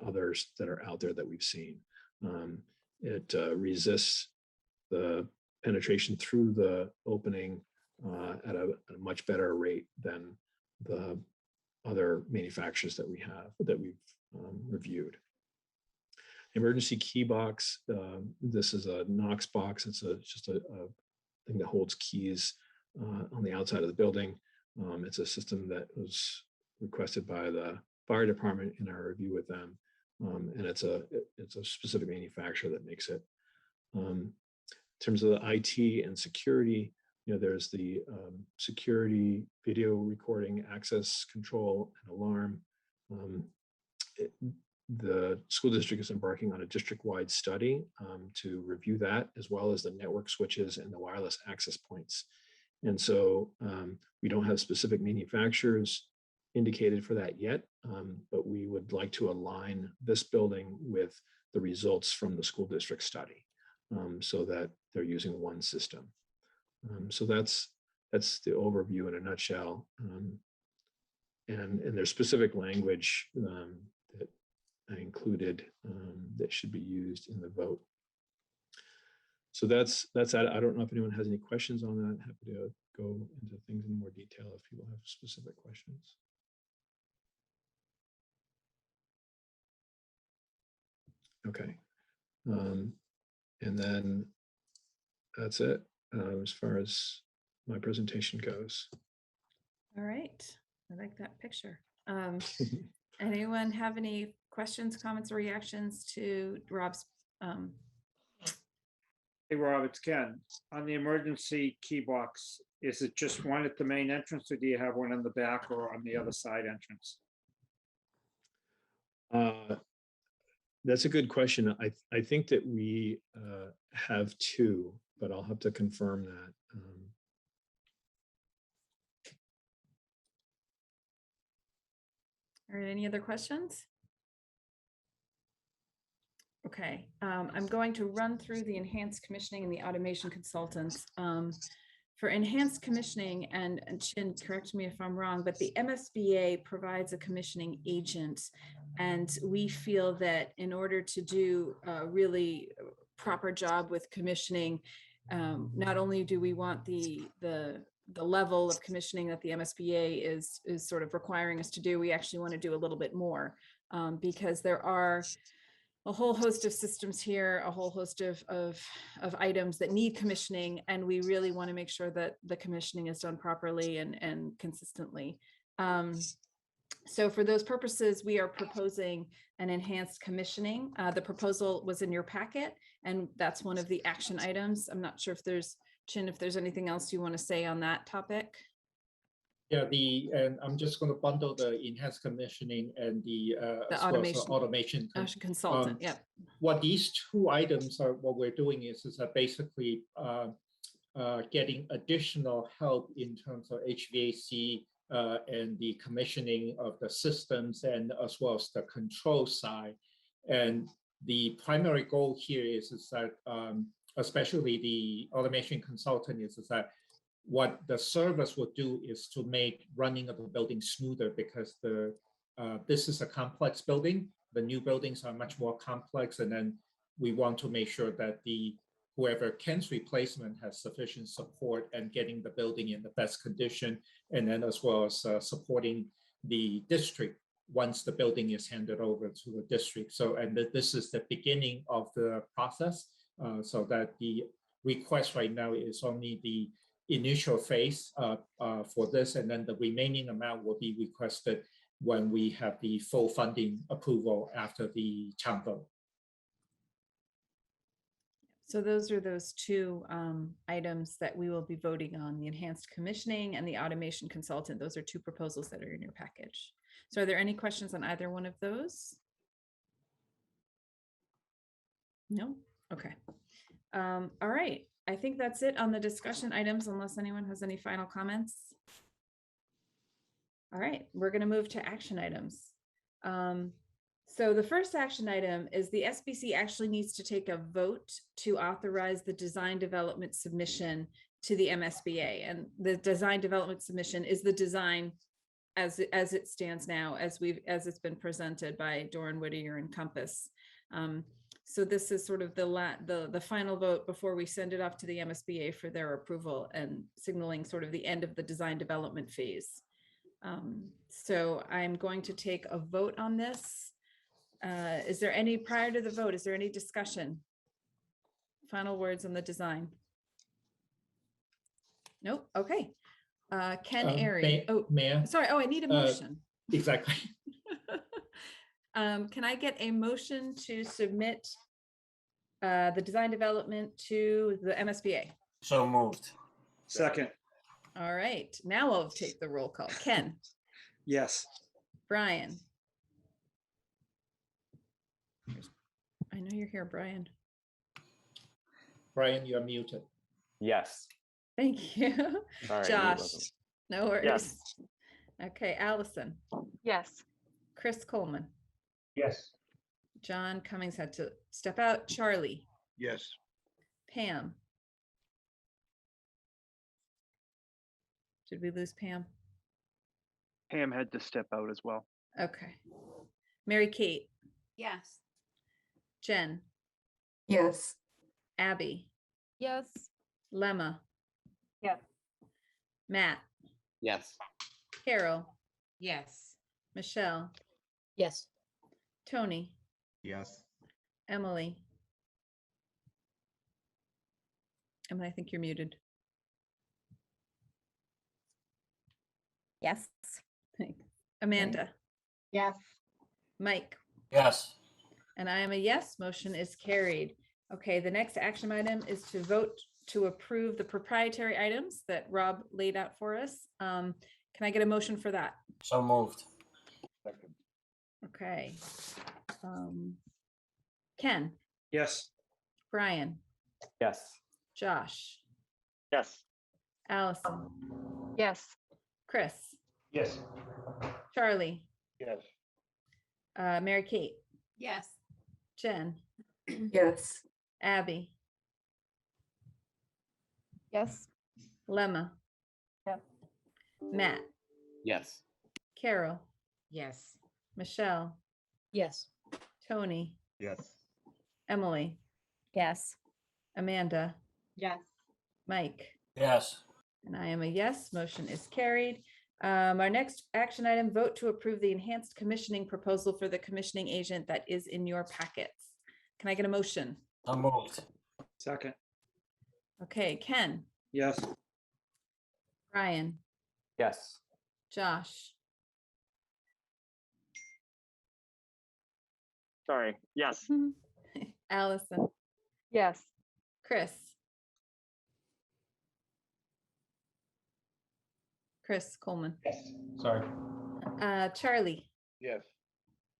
others that are out there that we've seen. It resists the penetration through the opening at a much better rate than the other manufacturers that we've reviewed. Emergency key box. This is a Knox box. It's just a thing that holds keys on the outside of the building. It's a system that was requested by the fire department in our review with them, and it's a specific manufacturer that makes it. In terms of the IT and security, there's the security video recording, access control, and alarm. The school district is embarking on a district-wide study to review that, as well as the network switches and the wireless access points. And so we don't have specific manufacturers indicated for that yet, but we would like to align this building with the results from the school district study, so that they're using one system. So that's the overview in a nutshell. And there's specific language that I included that should be used in the vote. So that's that. I don't know if anyone has any questions on that. Happy to go into things in more detail if people have specific questions. Okay. And then that's it as far as my presentation goes. All right. I like that picture. Anyone have any questions, comments, or reactions to Rob's? Hey, Rob, it's Ken. On the emergency key box, is it just one at the main entrance, or do you have one in the back or on the other side entrance? That's a good question. I think that we have 2, but I'll have to confirm that. All right, any other questions? Okay, I'm going to run through the enhanced commissioning and the automation consultants. For enhanced commissioning, and Chin, correct me if I'm wrong, but the MSBA provides a commissioning agent, and we feel that in order to do a really proper job with commissioning, not only do we want the level of commissioning that the MSBA is sort of requiring us to do, we actually want to do a little bit more, because there are a whole host of systems here, a whole host of items that need commissioning, and we really want to make sure that the commissioning is done properly and consistently. So for those purposes, we are proposing an enhanced commissioning. The proposal was in your packet, and that's one of the action items. I'm not sure if there's Chin, if there's anything else you want to say on that topic. Yeah, and I'm just going to bundle the enhanced commissioning and the as well as the automation consultant. Yep. What these two items are, what we're doing is that basically getting additional help in terms of HVAC and the commissioning of the systems and as well as the control side. And the primary goal here is that especially the automation consultant is that what the service will do is to make running of the building smoother, because this is a complex building. The new buildings are much more complex, and then we want to make sure that whoever Ken's replacement has sufficient support and getting the building in the best condition, and then as well as supporting the district once the building is handed over to the district. So, and this is the beginning of the process, so that the request right now is only the initial phase for this, and then the remaining amount will be requested when we have the full funding approval after the town vote. So those are those two items that we will be voting on, the enhanced commissioning and the automation consultant. Those are two proposals that are in your package. So are there any questions on either one of those? No? Okay. All right. I think that's it on the discussion items, unless anyone has any final comments. All right, we're going to move to action items. So the first action item is the SBC actually needs to take a vote to authorize the design development submission to the MSBA. And the design development submission is the design as it stands now, as it's been presented by Doran Whittier and Compass. So this is sort of the final vote before we send it off to the MSBA for their approval, and signaling sort of the end of the design development phase. So I'm going to take a vote on this. Is there any, prior to the vote, is there any discussion? Final words on the design? Nope. Okay. Ken Airy. Sorry. Oh, I need a motion. Exactly. Can I get a motion to submit the design development to the MSBA? So moved. Second. All right. Now I'll take the roll call. Ken. Yes. Brian. I know you're here, Brian. Brian, you're muted. Yes. Thank you. Sorry, Josh. No worries. Yes. Okay, Allison. Yes. Chris Coleman. Yes. John Cummings had to step out. Charlie. Yes. Pam. Did we lose Pam? Pam had to step out as well. Okay. Mary Kate. Yes. Jen. Yes. Abby. Yes. Lemma. Yes. Matt. Yes. Carol. Yes. Michelle. Yes. Tony. Yes. Emily. Emily, I think you're muted. Yes. Thanks. Amanda. Yes. Mike. Yes. And I am a yes. Motion is carried. Okay, the next action item is to vote to approve the proprietary items that Rob laid out for us. Can I get a motion for that? So moved. Second. Okay. Ken. Yes. Brian. Yes. Josh. Yes. Allison. Yes. Chris. Yes. Charlie. Yes. Mary Kate. Yes. Jen. Yes. Abby. Yes. Lemma. Yes. Matt. Yes. Carol. Yes. Michelle. Yes. Tony. Yes. Emily. Yes. Amanda. Yes. Mike. Yes. And I am a yes. Motion is carried. Our next action item, vote to approve the enhanced commissioning proposal for the commissioning agent that is in your packets. Can I get a motion? So moved. Second. Okay, Ken. Yes. Brian. Yes. Josh. Sorry. Yes. Allison. Yes. Chris. Chris Coleman, Sorry. Charlie, Yes.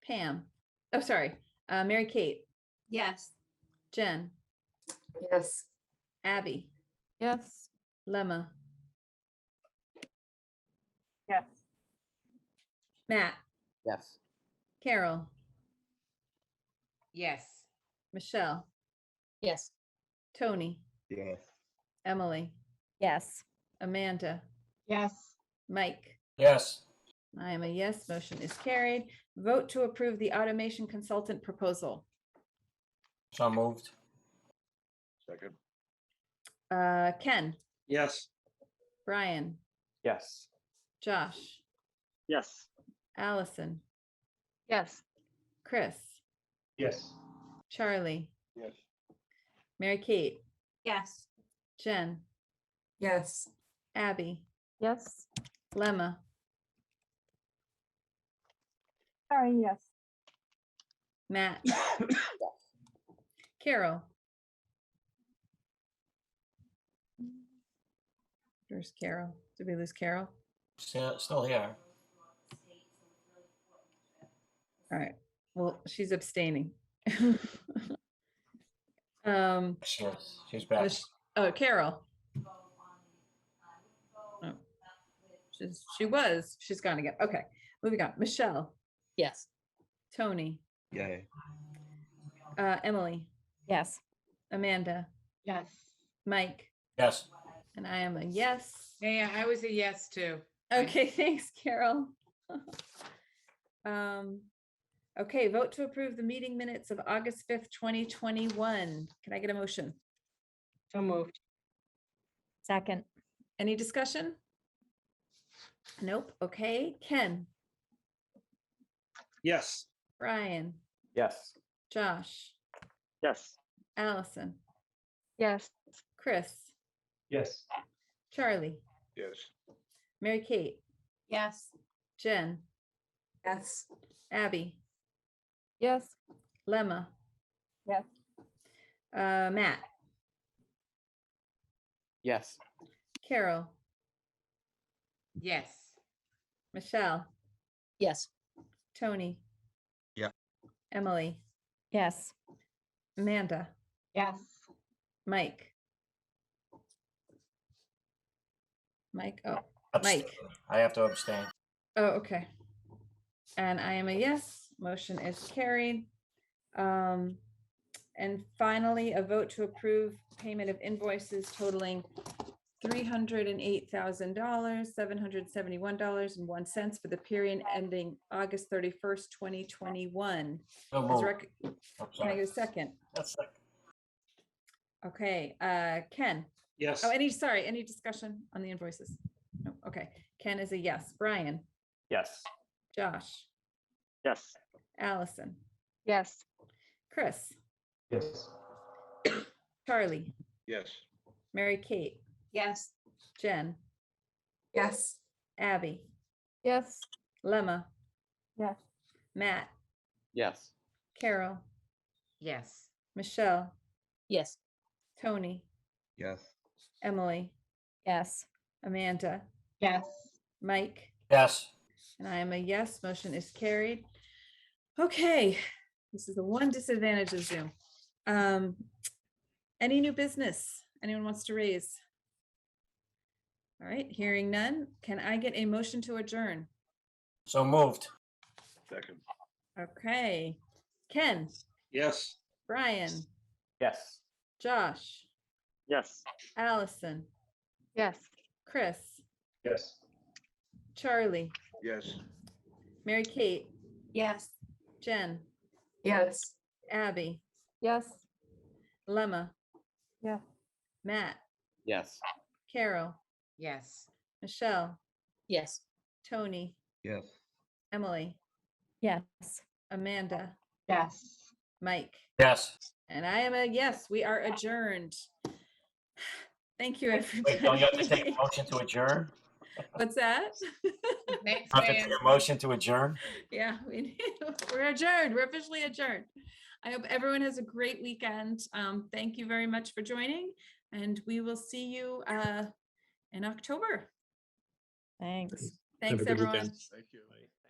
Pam. Oh, sorry. Mary Kate, Yes. Jen, Yes. Abby, Yes. Lemma, Yes. Matt, Yes. Carol, Yes. Michelle, Yes. Tony, Yes. Emily, Yes. Amanda, Yes. Mike. Yes. I am a yes, motion is carried. Vote to approve the automation consultant proposal. So moved. Second. Ken, Yes. Brian, Yes. Josh, Yes. Allison, Yes. Chris, Yes. Charlie, Yes. Mary Kate, Yes. Jen, Yes. Abby, Yes. Lemma, Sorry, yes. Matt, Carol. Where's Carol? Did we lose Carol? Still here. All right. Well, she's abstaining. She's back. Oh, Carol. Oh, she's gone again. Okay, moving on. Michelle, Yes. Tony, Yay. Emily, Yes. Amanda, Yes. Mike, Yes. and I am a yes. Yeah, I was a yes too. Okay, thanks, Carol. Okay, vote to approve the meeting minutes of August 5th, 2021. Can I get a motion? So moved. Second. Any discussion? Nope. Okay, Ken, Yes. Brian, Yes. Josh, Yes. Allison, Yes. Chris, Yes. Charlie, Yes. Mary Kate, Yes. Jen, Yes. Abby, Yes. Lemma, Yes. Matt, Yes. Carol, Yes. Michelle, Yes. Tony. Yeah. Emily, Yes. Amanda, Yes. Mike. Oh, Abstain. Mike. I have to abstain. Oh, okay. And I am a yes, motion is carried. And finally, a vote to approve payment of invoices totaling $308,000, $771.01 for the period ending August 31st, 2021. So As moved. rec- I'm Can I sorry. get a second? That's like, Okay, Ken. Yes. Oh, any discussion on the invoices? No, okay. Ken is a yes. Brian, Yes. Josh, Yes. Allison, Yes. Chris, Yes. Charlie, Yes. Mary Kate, Yes. Jen, Yes. Abby, Yes. Lemma, Yes. Matt, Yes. Carol, Yes. Michelle, Yes. Tony, Yes. Emily, Yes. Amanda, Yes. Mike, yes. and I am a yes, motion is carried. Okay, this is the one disadvantage of Zoom. Any new business anyone wants to raise? All right, hearing none, can I get a motion to adjourn? So moved. Second. Okay, Ken, Yes. Brian, Yes. Josh, Yes. Allison, Yes. Chris, Yes. Charlie, Yes. Mary Kate, Yes. Jen, Yes. Abby, Yes. Lemma, Yeah. Matt, Yes. Carol, Yes. Michelle, Yes. Tony, Yes. Emily, Yes. Amanda, Yes. Mike, Yes. and I am a yes, we are adjourned. Thank you, Wait, don't you have to take a everybody. motion to adjourn? What's that? Thanks, Have to take man. a motion to adjourn? Yeah, we're adjourned. We're officially adjourned. I hope everyone has a great weekend. Thank you very much for joining, and we will see you in October. Thanks. Have a Thanks, good everyone. weekend. Thank you. Bye.